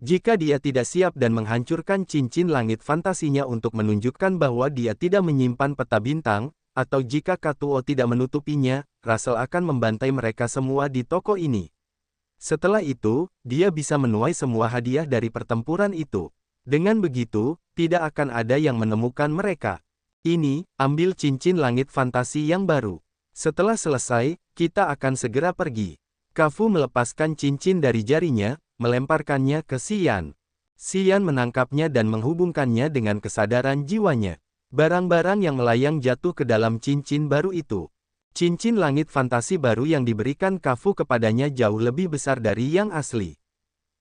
Jika dia tidak siap dan menghancurkan cincin langit fantasinya untuk menunjukkan bahwa dia tidak menyimpan peta bintang, atau jika Katuo tidak menutupinya, Russell akan membantai mereka semua di toko ini. Setelah itu, dia bisa menuai semua hadiah dari pertempuran itu. Dengan begitu, tidak akan ada yang menemukan mereka. Ini, ambil cincin langit fantasi yang baru. Setelah selesai, kita akan segera pergi. Kafu melepaskan cincin dari jarinya, melemparkannya ke Xian. Xian menangkapnya dan menghubungkannya dengan kesadaran jiwanya. Barang-barang yang melayang jatuh ke dalam cincin baru itu. Cincin langit fantasi baru yang diberikan Kafu kepadanya jauh lebih besar dari yang asli.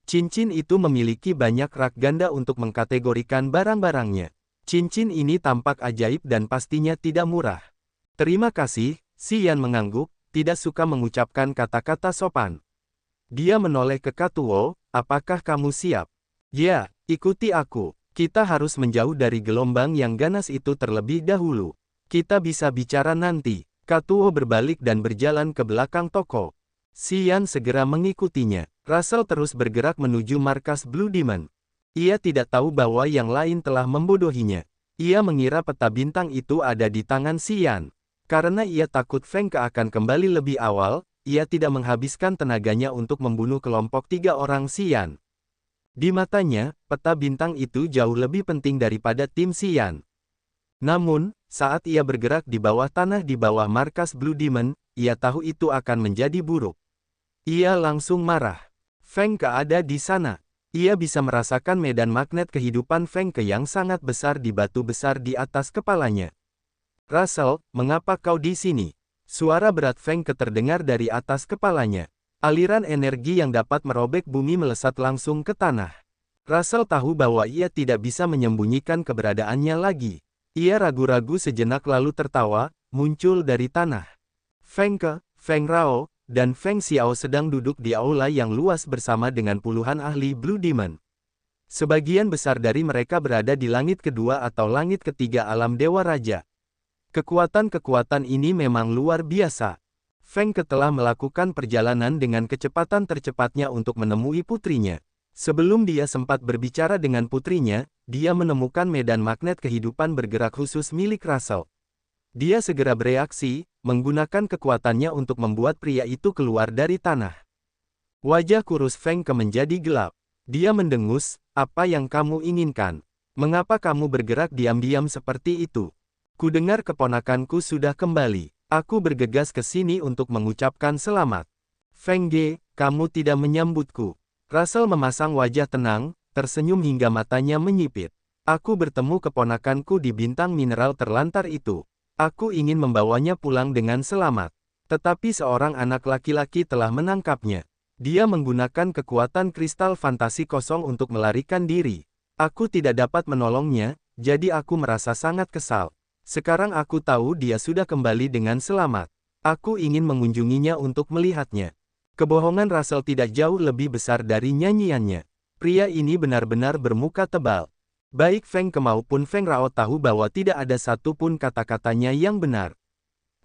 Cincin itu memiliki banyak rak ganda untuk mengkategorikan barang-barangnya. Cincin ini tampak ajaib dan pastinya tidak murah. Terima kasih, Xian mengangguk, tidak suka mengucapkan kata-kata sopan. Dia menoleh ke Katuo, apakah kamu siap? Ya, ikuti aku. Kita harus menjauh dari gelombang yang ganas itu terlebih dahulu. Kita bisa bicara nanti. Katuo berbalik dan berjalan ke belakang toko. Xian segera mengikutinya. Russell terus bergerak menuju markas Blue Demon. Ia tidak tahu bahwa yang lain telah membodohinya. Ia mengira peta bintang itu ada di tangan Xian. Karena ia takut Feng Ke akan kembali lebih awal, ia tidak menghabiskan tenaganya untuk membunuh kelompok 3 orang Xian. Di matanya, peta bintang itu jauh lebih penting daripada tim Xian. Namun, saat ia bergerak di bawah tanah di bawah markas Blue Demon, ia tahu itu akan menjadi buruk. Ia langsung marah. Feng Ke ada di sana. Ia bisa merasakan medan magnet kehidupan Feng Ke yang sangat besar di batu besar di atas kepalanya. Russell, mengapa kau di sini? Suara berat Feng Ke terdengar dari atas kepalanya. Aliran energi yang dapat merobek bumi melesat langsung ke tanah. Russell tahu bahwa ia tidak bisa menyembunyikan keberadaannya lagi. Ia ragu-ragu sejenak lalu tertawa, muncul dari tanah. Feng Ke, Feng Rao, dan Feng Xiao sedang duduk di aula yang luas bersama dengan puluhan ahli Blue Demon. Sebagian besar dari mereka berada di langit kedua atau langit ketiga alam Dewa Raja. Kekuatan-kekuatan ini memang luar biasa. Feng Ke telah melakukan perjalanan dengan kecepatan tercepatnya untuk menemui putrinya. Sebelum dia sempat berbicara dengan putrinya, dia menemukan medan magnet kehidupan bergerak khusus milik Russell. Dia segera bereaksi, menggunakan kekuatannya untuk membuat pria itu keluar dari tanah. Wajah kurus Feng Ke menjadi gelap. Dia mendengus, apa yang kamu inginkan? Mengapa kamu bergerak diam-diam seperti itu? Kudengar keponakanku sudah kembali. Aku bergegas ke sini untuk mengucapkan selamat. Feng Ge, kamu tidak menyambutku. Russell memasang wajah tenang, tersenyum hingga matanya menyipit. Aku bertemu keponakanku di bintang mineral terlantar itu. Aku ingin membawanya pulang dengan selamat. Tetapi seorang anak laki-laki telah menangkapnya. Dia menggunakan kekuatan kristal fantasi kosong untuk melarikan diri. Aku tidak dapat menolongnya, jadi aku merasa sangat kesal. Sekarang aku tahu dia sudah kembali dengan selamat. Aku ingin mengunjunginya untuk melihatnya. Kebohongan Russell tidak jauh lebih besar dari nyanyiannya. Pria ini benar-benar bermuka tebal. Baik Feng Ke maupun Feng Rao tahu bahwa tidak ada satupun kata-katanya yang benar.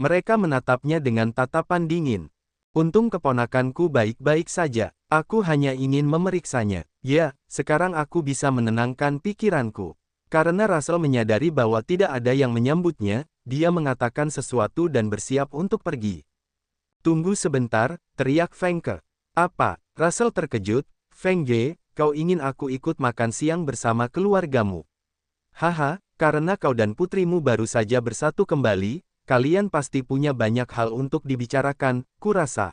Mereka menatapnya dengan tatapan dingin. Untung keponakanku baik-baik saja. Aku hanya ingin memeriksanya. Ya, sekarang aku bisa menenangkan pikiranku. Karena Russell menyadari bahwa tidak ada yang menyambutnya, dia mengatakan sesuatu dan bersiap untuk pergi. Tunggu sebentar, teriak Feng Ke. Apa? Russell terkejut. Feng Ge, kau ingin aku ikut makan siang bersama keluargamu? Haha, karena kau dan putrimu baru saja bersatu kembali, kalian pasti punya banyak hal untuk dibicarakan, kurasa.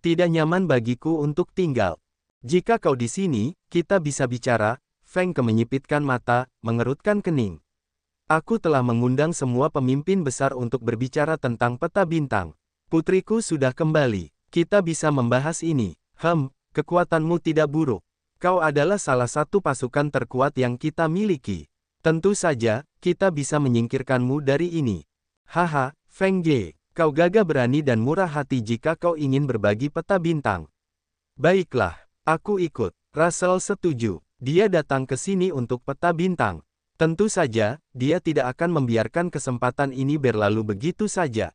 Tidak nyaman bagiku untuk tinggal. Jika kau di sini, kita bisa bicara. Feng Ke menyipitkan mata, mengerutkan kening. Aku telah mengundang semua pemimpin besar untuk berbicara tentang peta bintang. Putriku sudah kembali. Kita bisa membahas ini. Kekuatanmu tidak buruk. Kau adalah salah satu pasukan terkuat yang kita miliki. Tentu saja, kita bisa menyingkirkanmu dari ini. Haha, Feng Ge, kau gagah berani dan murah hati jika kau ingin berbagi peta bintang. Baiklah, aku ikut. Russell setuju. Dia datang ke sini untuk peta bintang. Tentu saja, dia tidak akan membiarkan kesempatan ini berlalu begitu saja.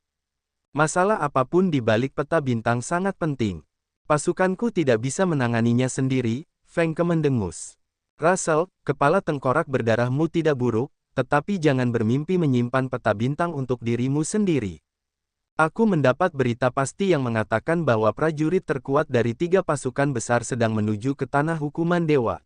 Masalah apapun di balik peta bintang sangat penting. Pasukanku tidak bisa menanganinya sendiri, Feng Ke mendengus. Russell, kepala tengkorak berdarahmu tidak buruk, tetapi jangan bermimpi menyimpan peta bintang untuk dirimu sendiri. Aku mendapat berita pasti yang mengatakan bahwa prajurit terkuat dari 3 pasukan besar sedang menuju ke tanah hukuman dewa.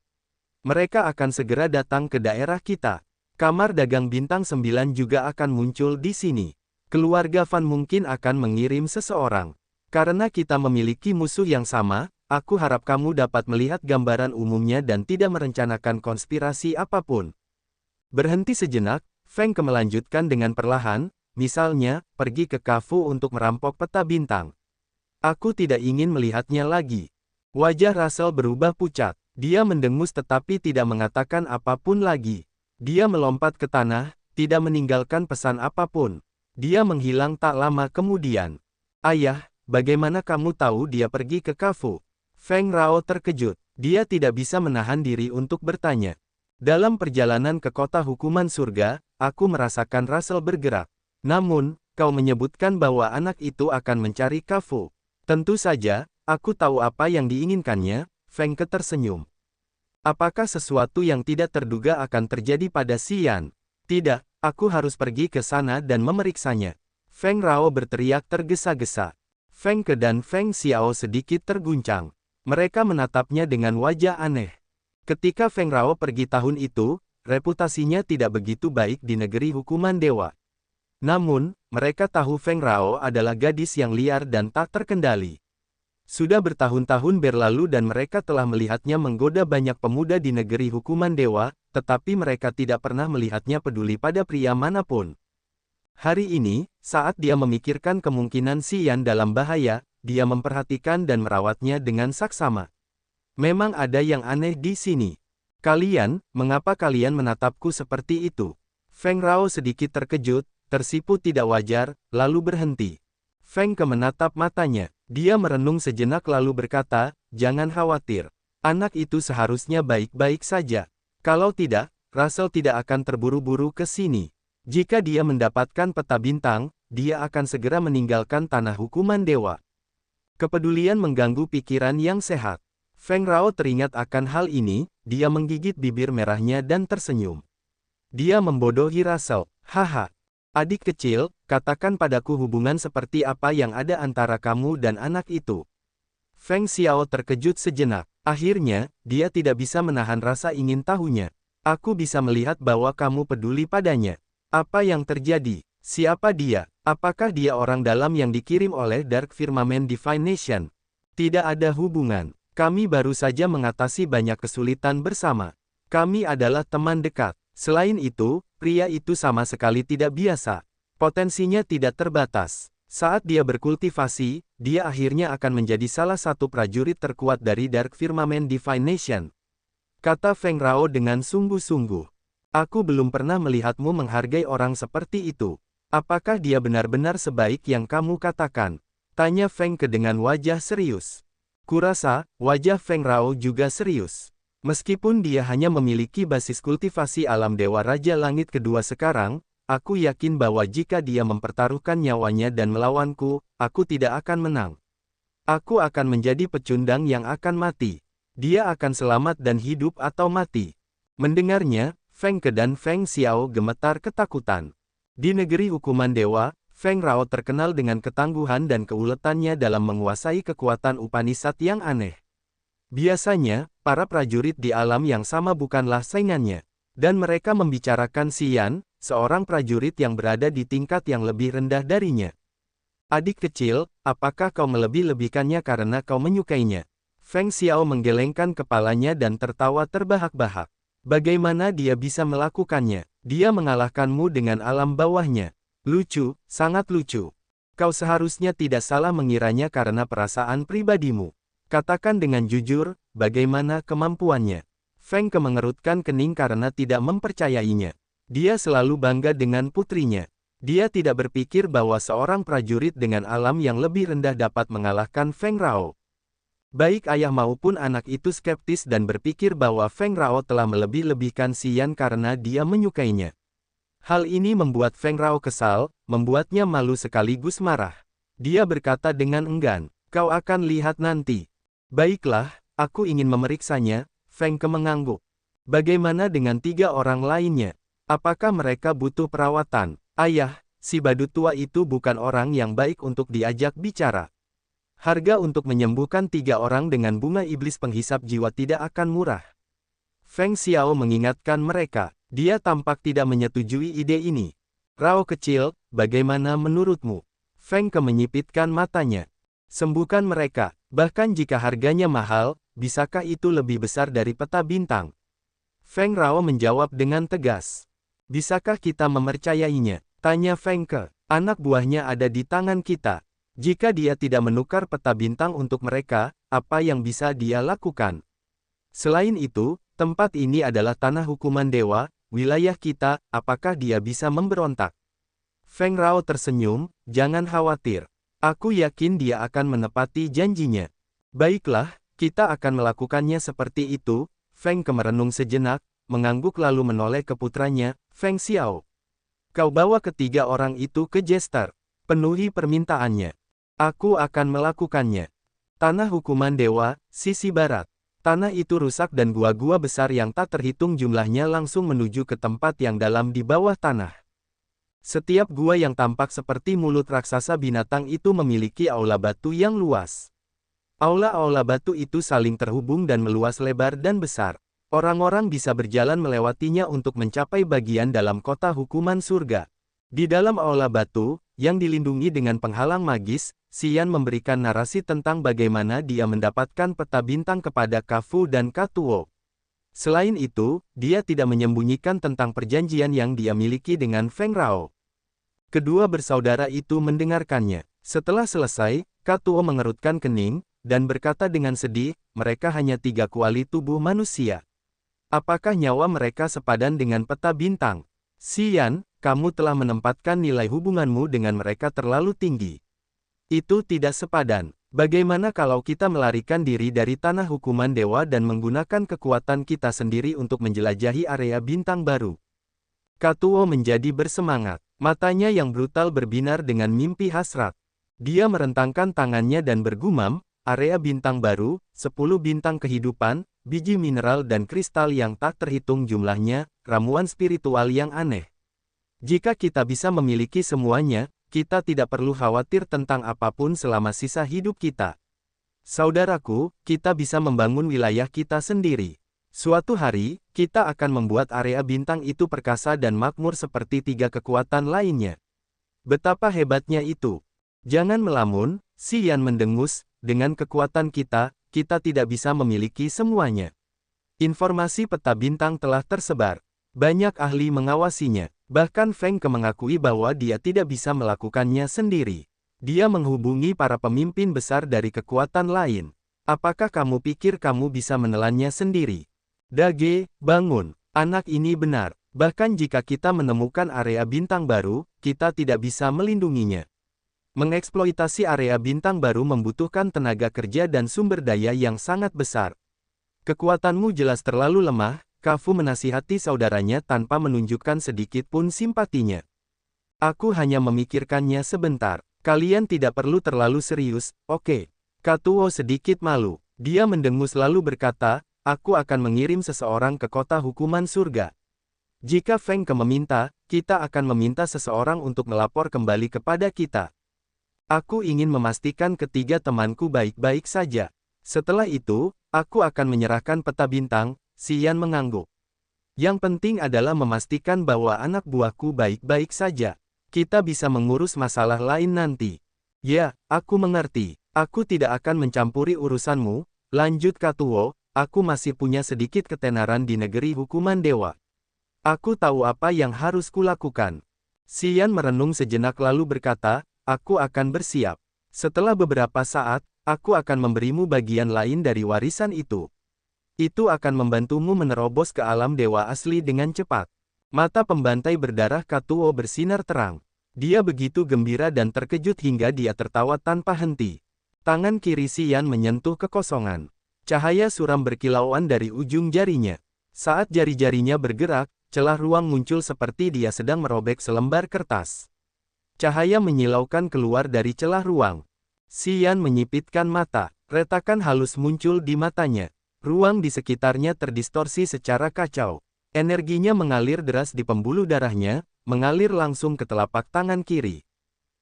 Mereka akan segera datang ke daerah kita. Kamar dagang bintang 9 juga akan muncul di sini. Keluarga Fan mungkin akan mengirim seseorang. Karena kita memiliki musuh yang sama, aku harap kamu dapat melihat gambaran umumnya dan tidak merencanakan konspirasi apapun. Berhenti sejenak, Feng Ke melanjutkan dengan perlahan, misalnya, pergi ke Kafu untuk merampok peta bintang. Aku tidak ingin melihatnya lagi. Wajah Russell berubah pucat. Dia mendengus tetapi tidak mengatakan apapun lagi. Dia melompat ke tanah, tidak meninggalkan pesan apapun. Dia menghilang tak lama kemudian. Ayah, bagaimana kamu tahu dia pergi ke Kafu? Feng Rao terkejut. Dia tidak bisa menahan diri untuk bertanya. Dalam perjalanan ke kota hukuman surga, aku merasakan Russell bergerak. Namun, kau menyebutkan bahwa anak itu akan mencari Kafu. Tentu saja, aku tahu apa yang diinginkannya. Feng Ke tersenyum. Apakah sesuatu yang tidak terduga akan terjadi pada Xian? Tidak, aku harus pergi ke sana dan memeriksanya. Feng Rao berteriak tergesa-gesa. Feng Ke dan Feng Xiao sedikit terguncang. Mereka menatapnya dengan wajah aneh. Ketika Feng Rao pergi tahun itu, reputasinya tidak begitu baik di negeri hukuman dewa. Namun, mereka tahu Feng Rao adalah gadis yang liar dan tak terkendali. Sudah bertahun-tahun berlalu dan mereka telah melihatnya menggoda banyak pemuda di negeri hukuman dewa, tetapi mereka tidak pernah melihatnya peduli pada pria manapun. Hari ini, saat dia memikirkan kemungkinan Xian dalam bahaya, dia memperhatikan dan merawatnya dengan saksama. Memang ada yang aneh di sini. Kalian, mengapa kalian menatapku seperti itu? Feng Rao sedikit terkejut, tersipu tidak wajar, lalu berhenti. Feng Ke menatap matanya. Dia merenung sejenak lalu berkata, jangan khawatir. Anak itu seharusnya baik-baik saja. Kalau tidak, Russell tidak akan terburu-buru ke sini. Jika dia mendapatkan peta bintang, dia akan segera meninggalkan tanah hukuman dewa. Kepedulian mengganggu pikiran yang sehat. Feng Rao teringat akan hal ini, dia menggigit bibir merahnya dan tersenyum. Dia membodohi Russell. Haha. Adik kecil, katakan padaku hubungan seperti apa yang ada antara kamu dan anak itu. Feng Xiao terkejut sejenak. Akhirnya, dia tidak bisa menahan rasa ingin tahunya. Aku bisa melihat bahwa kamu peduli padanya. Apa yang terjadi? Siapa dia? Apakah dia orang dalam yang dikirim oleh Dark Firmament Divine Nation? Tidak ada hubungan. Kami baru saja mengatasi banyak kesulitan bersama. Kami adalah teman dekat. Selain itu, pria itu sama sekali tidak biasa. Potensinya tidak terbatas. Saat dia berkultivasi, dia akhirnya akan menjadi salah satu prajurit terkuat dari Dark Firmament Divine Nation. Kata Feng Rao dengan sungguh-sungguh. Aku belum pernah melihatmu menghargai orang seperti itu. Apakah dia benar-benar sebaik yang kamu katakan? Tanya Feng Ke dengan wajah serius. Kurasa, wajah Feng Rao juga serius. Meskipun dia hanya memiliki basis kultivasi alam Dewa Raja Langit kedua sekarang, aku yakin bahwa jika dia mempertaruhkan nyawanya dan melawanku, aku tidak akan menang. Aku akan menjadi pecundang yang akan mati. Dia akan selamat dan hidup atau mati. Mendengarnya, Feng Ke dan Feng Xiao gemetar ketakutan. Di negeri hukuman dewa, Feng Rao terkenal dengan ketangguhan dan keuletannya dalam menguasai kekuatan Upanishad yang aneh. Biasanya, para prajurit di alam yang sama bukanlah saingannya, dan mereka membicarakan Xian, seorang prajurit yang berada di tingkat yang lebih rendah darinya. Adik kecil, apakah kau melebih-lebihkannya karena kau menyukainya? Feng Xiao menggelengkan kepalanya dan tertawa terbahak-bahak. Bagaimana dia bisa melakukannya? Dia mengalahkanmu dengan alam bawahnya. Lucu, sangat lucu. Kau seharusnya tidak salah mengiranya karena perasaan pribadimu. Katakan dengan jujur, bagaimana kemampuannya? Feng Ke mengerutkan kening karena tidak mempercayainya. Dia selalu bangga dengan putrinya. Dia tidak berpikir bahwa seorang prajurit dengan alam yang lebih rendah dapat mengalahkan Feng Rao. Baik ayah maupun anak itu skeptis dan berpikir bahwa Feng Rao telah melebih-lebihkan Xian karena dia menyukainya. Hal ini membuat Feng Rao kesal, membuatnya malu sekaligus marah. Dia berkata dengan enggan, kau akan lihat nanti. Baiklah, aku ingin memeriksanya, Feng Ke mengangguk. Bagaimana dengan 3 orang lainnya? Apakah mereka butuh perawatan? Ayah, si badut tua itu bukan orang yang baik untuk diajak bicara. Harga untuk menyembuhkan 3 orang dengan bunga iblis penghisap jiwa tidak akan murah. Feng Xiao mengingatkan mereka. Dia tampak tidak menyetujui ide ini. Rao kecil, bagaimana menurutmu? Feng Ke menyipitkan matanya. Sembuhkan mereka, bahkan jika harganya mahal, bisakah itu lebih besar dari peta bintang? Feng Rao menjawab dengan tegas. Bisakah kita mempercayainya? Tanya Feng Ke. Anak buahnya ada di tangan kita. Jika dia tidak menukar peta bintang untuk mereka, apa yang bisa dia lakukan? Selain itu, tempat ini adalah tanah hukuman dewa, wilayah kita, apakah dia bisa memberontak? Feng Rao tersenyum, jangan khawatir. Aku yakin dia akan menepati janjinya. Baiklah, kita akan melakukannya seperti itu. Feng Ke merenung sejenak, mengangguk lalu menoleh ke putranya, Feng Xiao. Kau bawa ketiga orang itu ke Jester. Penuhi permintaannya. Aku akan melakukannya. Tanah hukuman dewa, sisi barat. Tanah itu rusak dan gua-gua besar yang tak terhitung jumlahnya langsung menuju ke tempat yang dalam di bawah tanah. Setiap gua yang tampak seperti mulut raksasa binatang itu memiliki aula batu yang luas. Aula-aula batu itu saling terhubung dan meluas lebar dan besar. Orang-orang bisa berjalan melewatinya untuk mencapai bagian dalam kota hukuman surga. Di dalam aula batu, yang dilindungi dengan penghalang magis, Xian memberikan narasi tentang bagaimana dia mendapatkan peta bintang kepada Kafu dan Katuo. Selain itu, dia tidak menyembunyikan tentang perjanjian yang dia miliki dengan Feng Rao. Kedua bersaudara itu mendengarkannya. Setelah selesai, Katuo mengerutkan kening, dan berkata dengan sedih, mereka hanya 3 kuali tubuh manusia. Apakah nyawa mereka sepadan dengan peta bintang? Xian, kamu telah menempatkan nilai hubunganmu dengan mereka terlalu tinggi. Itu tidak sepadan. Bagaimana kalau kita melarikan diri dari tanah hukuman dewa dan menggunakan kekuatan kita sendiri untuk menjelajahi area bintang baru? Katuo menjadi bersemangat. Matanya yang brutal berbinar dengan mimpi hasrat. Dia merentangkan tangannya dan bergumam, area bintang baru, 10 bintang kehidupan, biji mineral dan kristal yang tak terhitung jumlahnya, ramuan spiritual yang aneh. Jika kita bisa memiliki semuanya, kita tidak perlu khawatir tentang apapun selama sisa hidup kita. Saudaraku, kita bisa membangun wilayah kita sendiri. Suatu hari, kita akan membuat area bintang itu perkasa dan makmur seperti 3 kekuatan lainnya. Betapa hebatnya itu. Jangan melamun, Xian mendengus, dengan kekuatan kita tidak bisa memiliki semuanya. Informasi peta bintang telah tersebar. Banyak ahli mengawasinya. Bahkan Feng Ke mengakui bahwa dia tidak bisa melakukannya sendiri. Dia menghubungi para pemimpin besar dari kekuatan lain. Apakah kamu pikir kamu bisa menelannya sendiri? Dage, bangun. Anak ini benar. Bahkan jika kita menemukan area bintang baru, kita tidak bisa melindunginya. Mengeksploitasi area bintang baru membutuhkan tenaga kerja dan sumber daya yang sangat besar. Kekuatanmu jelas terlalu lemah, Kafu menasihati saudaranya tanpa menunjukkan sedikit pun simpatinya. Aku hanya memikirkannya sebentar. Kalian tidak perlu terlalu serius, oke? Katuo sedikit malu. Dia mendengus lalu berkata, aku akan mengirim seseorang ke kota hukuman surga. Jika Feng Ke meminta, kita akan meminta seseorang untuk melapor kembali kepada kita. Aku ingin memastikan ketiga temanku baik-baik saja. Setelah itu, aku akan menyerahkan peta bintang. Xian mengangguk. Yang penting adalah memastikan bahwa anak buahku baik-baik saja. Kita bisa mengurus masalah lain nanti. Ya, aku mengerti. Aku tidak akan mencampuri urusanmu, lanjut Katuo, aku masih punya sedikit ketenaran di negeri hukuman dewa. Aku tahu apa yang harus kulakukan. Xian merenung sejenak lalu berkata, aku akan bersiap. Setelah beberapa saat, aku akan memberimu bagian lain dari warisan itu. Itu akan membantumu menerobos ke alam dewa asli dengan cepat. Mata pembantai berdarah Katuo bersinar terang. Dia begitu gembira dan terkejut hingga dia tertawa tanpa henti. Tangan kiri Xian menyentuh kekosongan. Cahaya suram berkilauan dari ujung jarinya. Saat jari-jarinya bergerak, celah ruang muncul seperti dia sedang merobek selembar kertas. Cahaya menyilaukan keluar dari celah ruang. Xian menyipitkan mata. Retakan halus muncul di matanya. Ruang di sekitarnya terdistorsi secara kacau. Energinya mengalir deras di pembuluh darahnya, mengalir langsung ke telapak tangan kiri.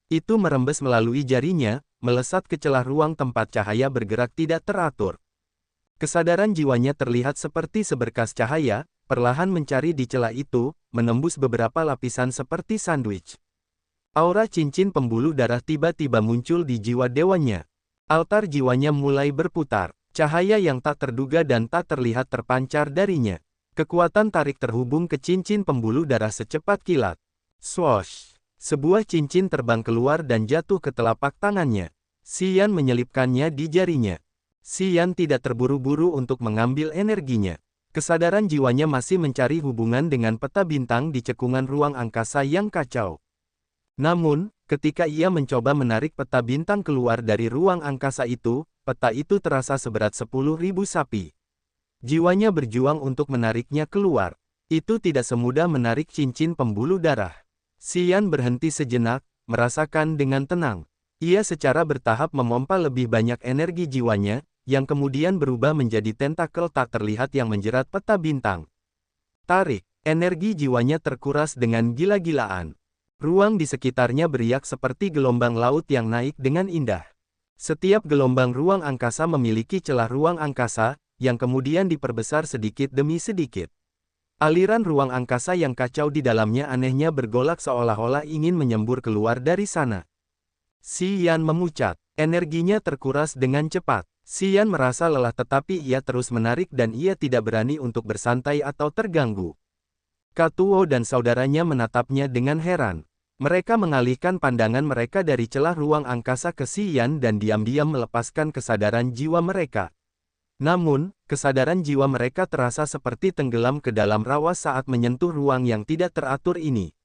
Itu merembes melalui jarinya, melesat ke celah ruang tempat cahaya bergerak tidak teratur. Kesadaran jiwanya terlihat seperti seberkas cahaya, perlahan mencari di celah itu, menembus beberapa lapisan seperti sandwich. Aura cincin pembuluh darah tiba-tiba muncul di jiwa dewanya. Altar jiwanya mulai berputar. Cahaya yang tak terduga dan tak terlihat terpancar darinya. Kekuatan tarik terhubung ke cincin pembuluh darah secepat kilat. Swoosh! Sebuah cincin terbang keluar dan jatuh ke telapak tangannya. Xian menyelipkannya di jarinya. Xian tidak terburu-buru untuk mengambil energinya. Kesadaran jiwanya masih mencari hubungan dengan peta bintang di cekungan ruang angkasa yang kacau. Namun, ketika ia mencoba menarik peta bintang keluar dari ruang angkasa itu, peta itu terasa seberat 10.000 sapi. Jiwanya berjuang untuk menariknya keluar. Itu tidak semudah menarik cincin pembuluh darah. Xian berhenti sejenak, merasakan dengan tenang. Ia secara bertahap memompa lebih banyak energi jiwanya, yang kemudian berubah menjadi tentakel tak terlihat yang menjerat peta bintang. Tarik, energi jiwanya terkuras dengan gila-gilaan. Ruang di sekitarnya beriak seperti gelombang laut yang naik dengan indah. Setiap gelombang ruang angkasa memiliki celah ruang angkasa, yang kemudian diperbesar sedikit demi sedikit. Aliran ruang angkasa yang kacau di dalamnya anehnya bergolak seolah-olah ingin menyembur keluar dari sana. Xian memucat. Energinya terkuras dengan cepat. Xian merasa lelah tetapi ia terus menarik dan ia tidak berani untuk bersantai atau terganggu. Katuo dan saudaranya menatapnya dengan heran. Mereka mengalihkan pandangan mereka dari celah ruang angkasa ke Xian dan diam-diam melepaskan kesadaran jiwa mereka. Namun, kesadaran jiwa mereka terasa seperti tenggelam ke dalam rawa saat menyentuh ruang yang tidak teratur ini.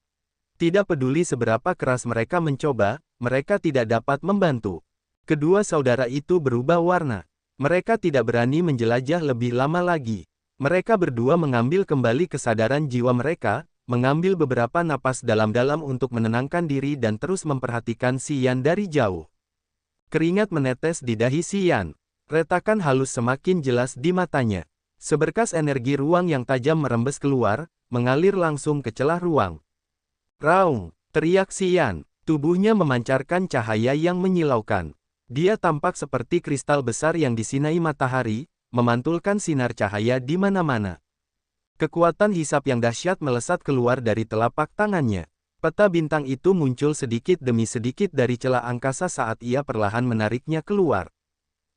Tidak peduli seberapa keras mereka mencoba, mereka tidak dapat membantu. Kedua saudara itu berubah warna. Mereka tidak berani menjelajah lebih lama lagi. Mereka berdua mengambil kembali kesadaran jiwa mereka, mengambil beberapa napas dalam-dalam untuk menenangkan diri dan terus memperhatikan Xian dari jauh. Keringat menetes di dahi Xian. Retakan halus semakin jelas di matanya. Seberkas energi ruang yang tajam merembes keluar, mengalir langsung ke celah ruang. Raung! Teriak Xian. Tubuhnya memancarkan cahaya yang menyilaukan. Dia tampak seperti kristal besar yang disinai matahari, memantulkan sinar cahaya di mana-mana. Kekuatan hisap yang dahsyat melesat keluar dari telapak tangannya. Peta bintang itu muncul sedikit demi sedikit dari celah angkasa saat ia perlahan menariknya keluar.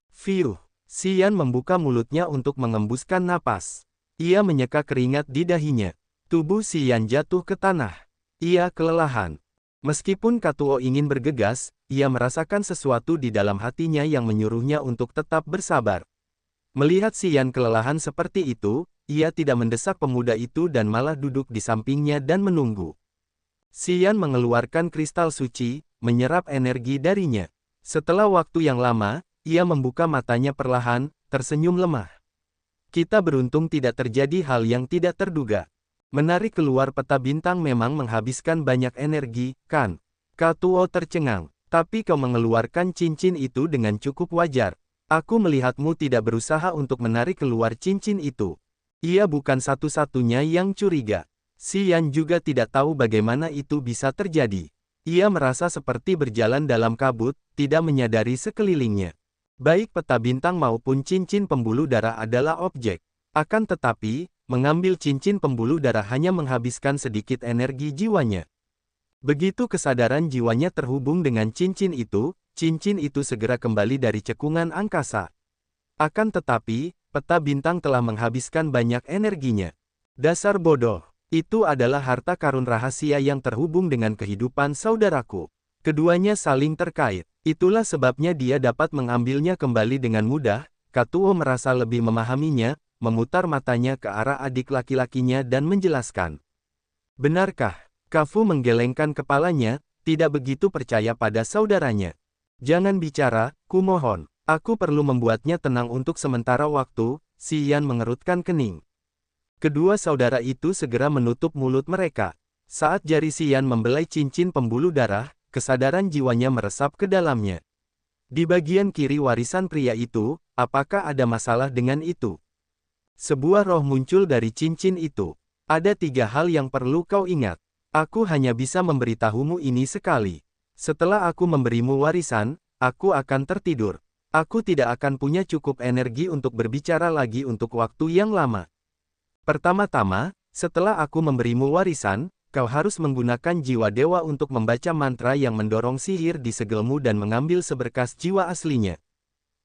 Fiuh, Xian membuka mulutnya untuk mengembuskan napas. Ia menyeka keringat di dahinya. Tubuh Xian jatuh ke tanah. Ia kelelahan. Meskipun Katuo ingin bergegas, ia merasakan sesuatu di dalam hatinya yang menyuruhnya untuk tetap bersabar. Melihat Xian kelelahan seperti itu, ia tidak mendesak pemuda itu dan malah duduk di sampingnya dan menunggu. Xian mengeluarkan kristal suci, menyerap energi darinya. Setelah waktu yang lama, ia membuka matanya perlahan, tersenyum lemah. Kita beruntung tidak terjadi hal yang tidak terduga. Menarik keluar peta bintang memang menghabiskan banyak energi, kan? Katuo tercengang. Tapi kau mengeluarkan cincin itu dengan cukup wajar. Aku melihatmu tidak berusaha untuk menarik keluar cincin itu. Ia bukan satu-satunya yang curiga. Xian juga tidak tahu bagaimana itu bisa terjadi. Ia merasa seperti berjalan dalam kabut, tidak menyadari sekelilingnya. Baik peta bintang maupun cincin pembuluh darah adalah objek. Akan tetapi, mengambil cincin pembuluh darah hanya menghabiskan sedikit energi jiwanya. Begitu kesadaran jiwanya terhubung dengan cincin itu segera kembali dari cekungan angkasa. Akan tetapi, peta bintang telah menghabiskan banyak energinya. Dasar bodoh, itu adalah harta karun rahasia yang terhubung dengan kehidupan saudaraku. Keduanya saling terkait. Itulah sebabnya dia dapat mengambilnya kembali dengan mudah. Katuo merasa lebih memahaminya, memutar matanya ke arah adik laki-lakinya dan menjelaskan. Benarkah? Kafu menggelengkan kepalanya, tidak begitu percaya pada saudaranya. Jangan bicara, kumohon. Aku perlu membuatnya tenang untuk sementara waktu. Xian mengerutkan kening. Kedua saudara itu segera menutup mulut mereka. Saat jari Xian membelai cincin pembuluh darah, kesadaran jiwanya meresap ke dalamnya. Di bagian kiri warisan pria itu, apakah ada masalah dengan itu? Sebuah roh muncul dari cincin itu. Ada 3 hal yang perlu kau ingat. Aku hanya bisa memberitahumu ini sekali. Setelah aku memberimu warisan, aku akan tertidur. Aku tidak akan punya cukup energi untuk berbicara lagi untuk waktu yang lama. Pertama-tama, setelah aku memberimu warisan, kau harus menggunakan jiwa dewa untuk membaca mantra yang mendorong sihir di segelmu dan mengambil seberkas jiwa aslinya.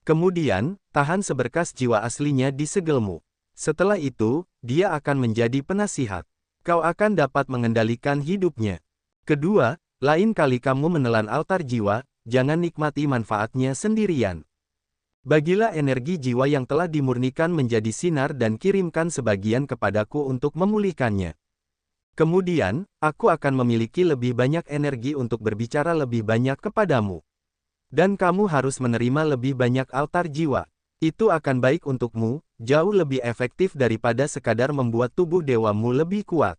Kemudian, tahan seberkas jiwa aslinya di segelmu. Setelah itu, dia akan menjadi penasihat. Kau akan dapat mengendalikan hidupnya. Kedua, lain kali kamu menelan altar jiwa, jangan nikmati manfaatnya sendirian. Bagilah energi jiwa yang telah dimurnikan menjadi sinar dan kirimkan sebagian kepadaku untuk memulihkannya. Kemudian, aku akan memiliki lebih banyak energi untuk berbicara lebih banyak kepadamu. Dan kamu harus menerima lebih banyak altar jiwa. Itu akan baik untukmu, jauh lebih efektif daripada sekadar membuat tubuh dewamu lebih kuat.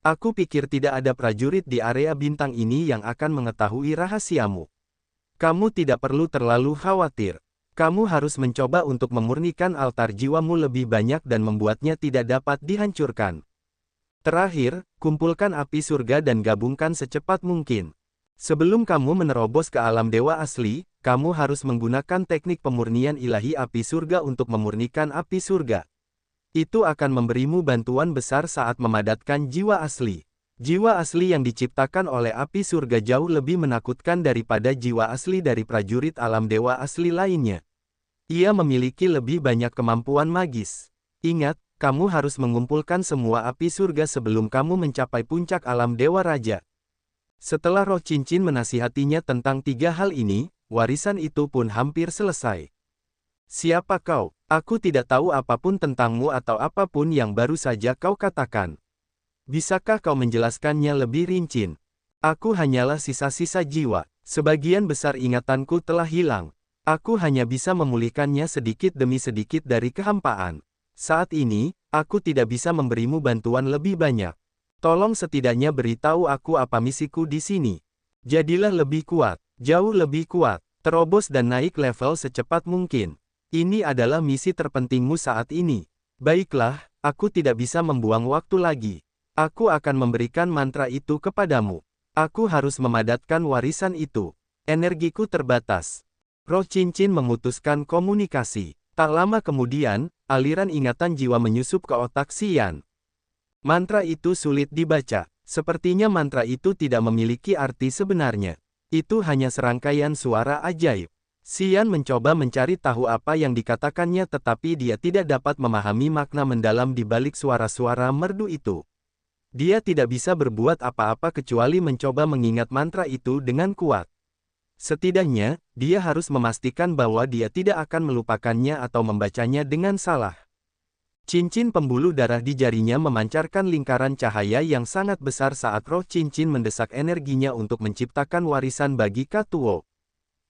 Aku pikir tidak ada prajurit di area bintang ini yang akan mengetahui rahasiamu. Kamu tidak perlu terlalu khawatir. Kamu harus mencoba untuk memurnikan altar jiwamu lebih banyak dan membuatnya tidak dapat dihancurkan. Terakhir, kumpulkan api surga dan gabungkan secepat mungkin. Sebelum kamu menerobos ke alam dewa asli, kamu harus menggunakan teknik pemurnian ilahi api surga untuk memurnikan api surga. Itu akan memberimu bantuan besar saat memadatkan jiwa asli. Jiwa asli yang diciptakan oleh api surga jauh lebih menakutkan daripada jiwa asli dari prajurit alam dewa asli lainnya. Ia memiliki lebih banyak kemampuan magis. Ingat, kamu harus mengumpulkan semua api surga sebelum kamu mencapai puncak alam dewa raja. Setelah roh cincin menasihatinya tentang 3 hal ini, warisan itu pun hampir selesai. Siapa kau? Aku tidak tahu apapun tentangmu atau apapun yang baru saja kau katakan. Bisakah kau menjelaskannya lebih rinci? Aku hanyalah sisa-sisa jiwa. Sebagian besar ingatanku telah hilang. Aku hanya bisa memulihkannya sedikit demi sedikit dari kehampaan. Saat ini, aku tidak bisa memberimu bantuan lebih banyak. Tolong setidaknya beritahu aku apa misiku di sini. Jadilah lebih kuat, jauh lebih kuat, terobos dan naik level secepat mungkin. Ini adalah misi terpentingmu saat ini. Baiklah, aku tidak bisa membuang waktu lagi. Aku akan memberikan mantra itu kepadamu. Aku harus memadatkan warisan itu. Energiku terbatas. Roh cincin memutuskan komunikasi. Tak lama kemudian, aliran ingatan jiwa menyusup ke otak Xian. Mantra itu sulit dibaca. Sepertinya mantra itu tidak memiliki arti sebenarnya. Itu hanya serangkaian suara ajaib. Xian mencoba mencari tahu apa yang dikatakannya tetapi dia tidak dapat memahami makna mendalam di balik suara-suara merdu itu. Dia tidak bisa berbuat apa-apa kecuali mencoba mengingat mantra itu dengan kuat. Setidaknya, dia harus memastikan bahwa dia tidak akan melupakannya atau membacanya dengan salah. Cincin pembuluh darah di jarinya memancarkan lingkaran cahaya yang sangat besar saat roh cincin mendesak energinya untuk menciptakan warisan bagi Katuo.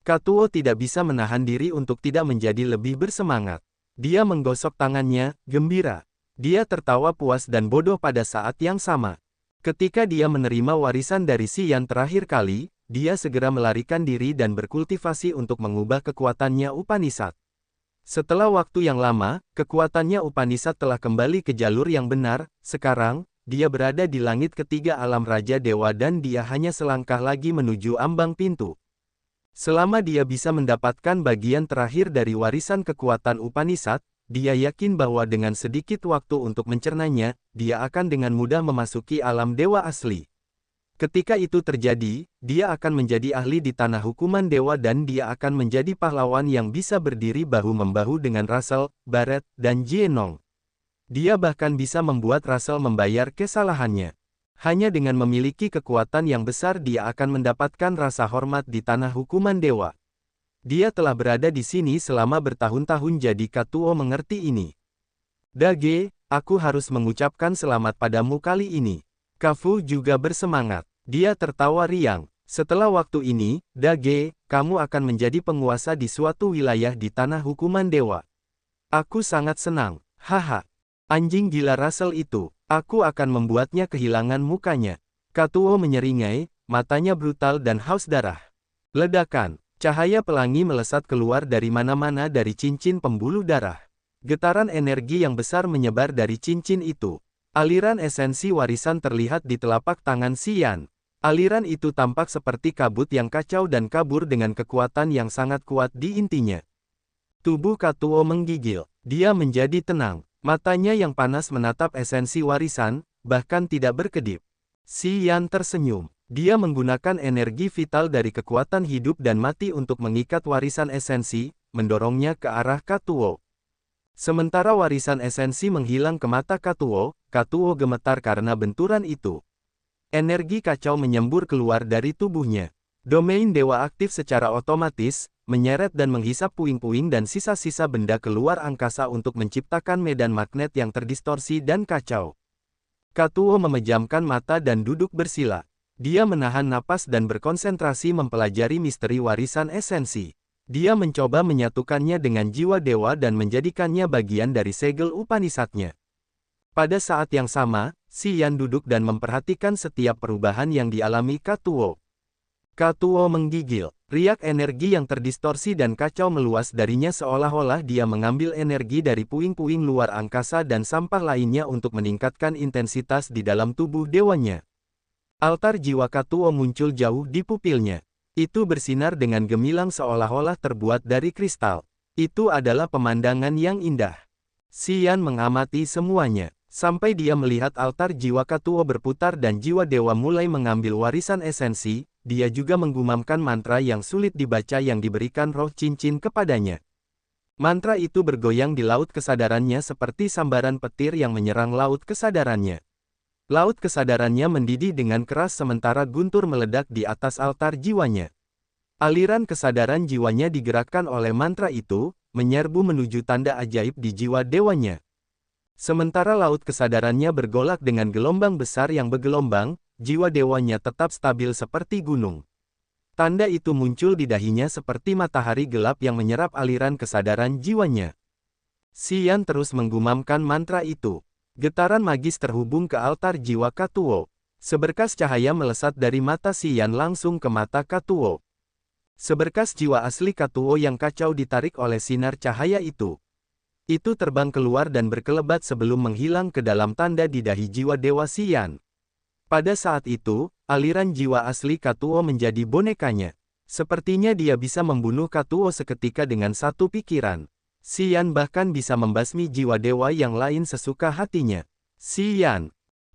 Katuo tidak bisa menahan diri untuk tidak menjadi lebih bersemangat. Dia menggosok tangannya, gembira. Dia tertawa puas dan bodoh pada saat yang sama. Ketika dia menerima warisan dari Xian terakhir kali, dia segera melarikan diri dan berkultivasi untuk mengubah kekuatannya Upanishad. Setelah waktu yang lama, kekuatannya Upanishad telah kembali ke jalur yang benar. Sekarang, dia berada di langit ketiga alam Raja Dewa dan dia hanya selangkah lagi menuju ambang pintu. Selama dia bisa mendapatkan bagian terakhir dari warisan kekuatan Upanishad, dia yakin bahwa dengan sedikit waktu untuk mencernanya, dia akan dengan mudah memasuki alam dewa asli. Ketika itu terjadi, dia akan menjadi ahli di tanah hukuman dewa dan dia akan menjadi pahlawan yang bisa berdiri bahu-membahu dengan Russell, Barret, dan Jienong. Dia bahkan bisa membuat Russell membayar kesalahannya. Hanya dengan memiliki kekuatan yang besar dia akan mendapatkan rasa hormat di tanah hukuman dewa. Dia telah berada di sini selama bertahun-tahun jadi Katuo mengerti ini. Dage, aku harus mengucapkan selamat padamu kali ini. Kafu juga bersemangat. Dia tertawa riang. Setelah waktu ini, Dage, kamu akan menjadi penguasa di suatu wilayah di tanah hukuman dewa. Aku sangat senang. Haha. Anjing gila Russell itu. Aku akan membuatnya kehilangan mukanya. Katuo menyeringai, matanya brutal dan haus darah. Ledakan. Cahaya pelangi melesat keluar dari mana-mana dari cincin pembuluh darah. Getaran energi yang besar menyebar dari cincin itu. Aliran esensi warisan terlihat di telapak tangan Xian. Aliran itu tampak seperti kabut yang kacau dan kabur dengan kekuatan yang sangat kuat di intinya. Tubuh Katuo menggigil. Dia menjadi tenang. Matanya yang panas menatap esensi warisan, bahkan tidak berkedip. Xian tersenyum. Dia menggunakan energi vital dari kekuatan hidup dan mati untuk mengikat warisan esensi, mendorongnya ke arah Katuo. Sementara warisan esensi menghilang ke mata Katuo, Katuo gemetar karena benturan itu. Energi kacau menyembur keluar dari tubuhnya. Domain dewa aktif secara otomatis, menyeret dan menghisap puing-puing dan sisa-sisa benda keluar angkasa untuk menciptakan medan magnet yang terdistorsi dan kacau. Katuo memejamkan mata dan duduk bersila. Dia menahan napas dan berkonsentrasi mempelajari misteri warisan esensi. Dia mencoba menyatukannya dengan jiwa dewa dan menjadikannya bagian dari segel Upanishadnya. Pada saat yang sama, Xian duduk dan memperhatikan setiap perubahan yang dialami Katuo. Katuo menggigil. Riak energi yang terdistorsi dan kacau meluas darinya seolah-olah dia mengambil energi dari puing-puing luar angkasa dan sampah lainnya untuk meningkatkan intensitas di dalam tubuh dewanya. Altar jiwa Katuo muncul jauh di pupilnya. Itu bersinar dengan gemilang seolah-olah terbuat dari kristal. Itu adalah pemandangan yang indah. Xian mengamati semuanya, sampai dia melihat altar jiwa Katuo berputar dan jiwa dewa mulai mengambil warisan esensi. Dia juga menggumamkan mantra yang sulit dibaca yang diberikan roh cincin kepadanya. Mantra itu bergoyang di laut kesadarannya seperti sambaran petir yang menyerang laut kesadarannya. Laut kesadarannya mendidih dengan keras sementara guntur meledak di atas altar jiwanya. Aliran kesadaran jiwanya digerakkan oleh mantra itu, menyerbu menuju tanda ajaib di jiwa dewanya. Sementara laut kesadarannya bergolak dengan gelombang besar yang bergelombang, jiwa dewanya tetap stabil seperti gunung. Tanda itu muncul di dahinya seperti matahari gelap yang menyerap aliran kesadaran jiwanya. Xian terus menggumamkan mantra itu. Getaran magis terhubung ke altar jiwa Katuo. Seberkas cahaya melesat dari mata Xian langsung ke mata Katuo. Seberkas jiwa asli Katuo yang kacau ditarik oleh sinar cahaya itu. Itu terbang keluar dan berkelebat sebelum menghilang ke dalam tanda di dahi jiwa dewa Xian. Pada saat itu, aliran jiwa asli Katuo menjadi bonekanya. Sepertinya dia bisa membunuh Katuo seketika dengan satu pikiran. Xian bahkan bisa membasmi jiwa dewa yang lain sesuka hatinya. Xian.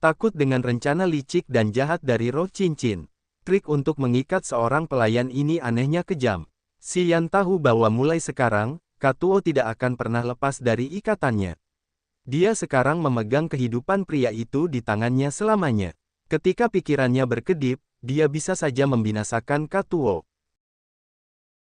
Takut dengan rencana licik dan jahat dari roh cincin. Trik untuk mengikat seorang pelayan ini anehnya kejam. Xian tahu bahwa mulai sekarang, Katuo tidak akan pernah lepas dari ikatannya. Dia sekarang memegang kehidupan pria itu di tangannya selamanya. Ketika pikirannya berkedip, dia bisa saja membinasakan Katuo.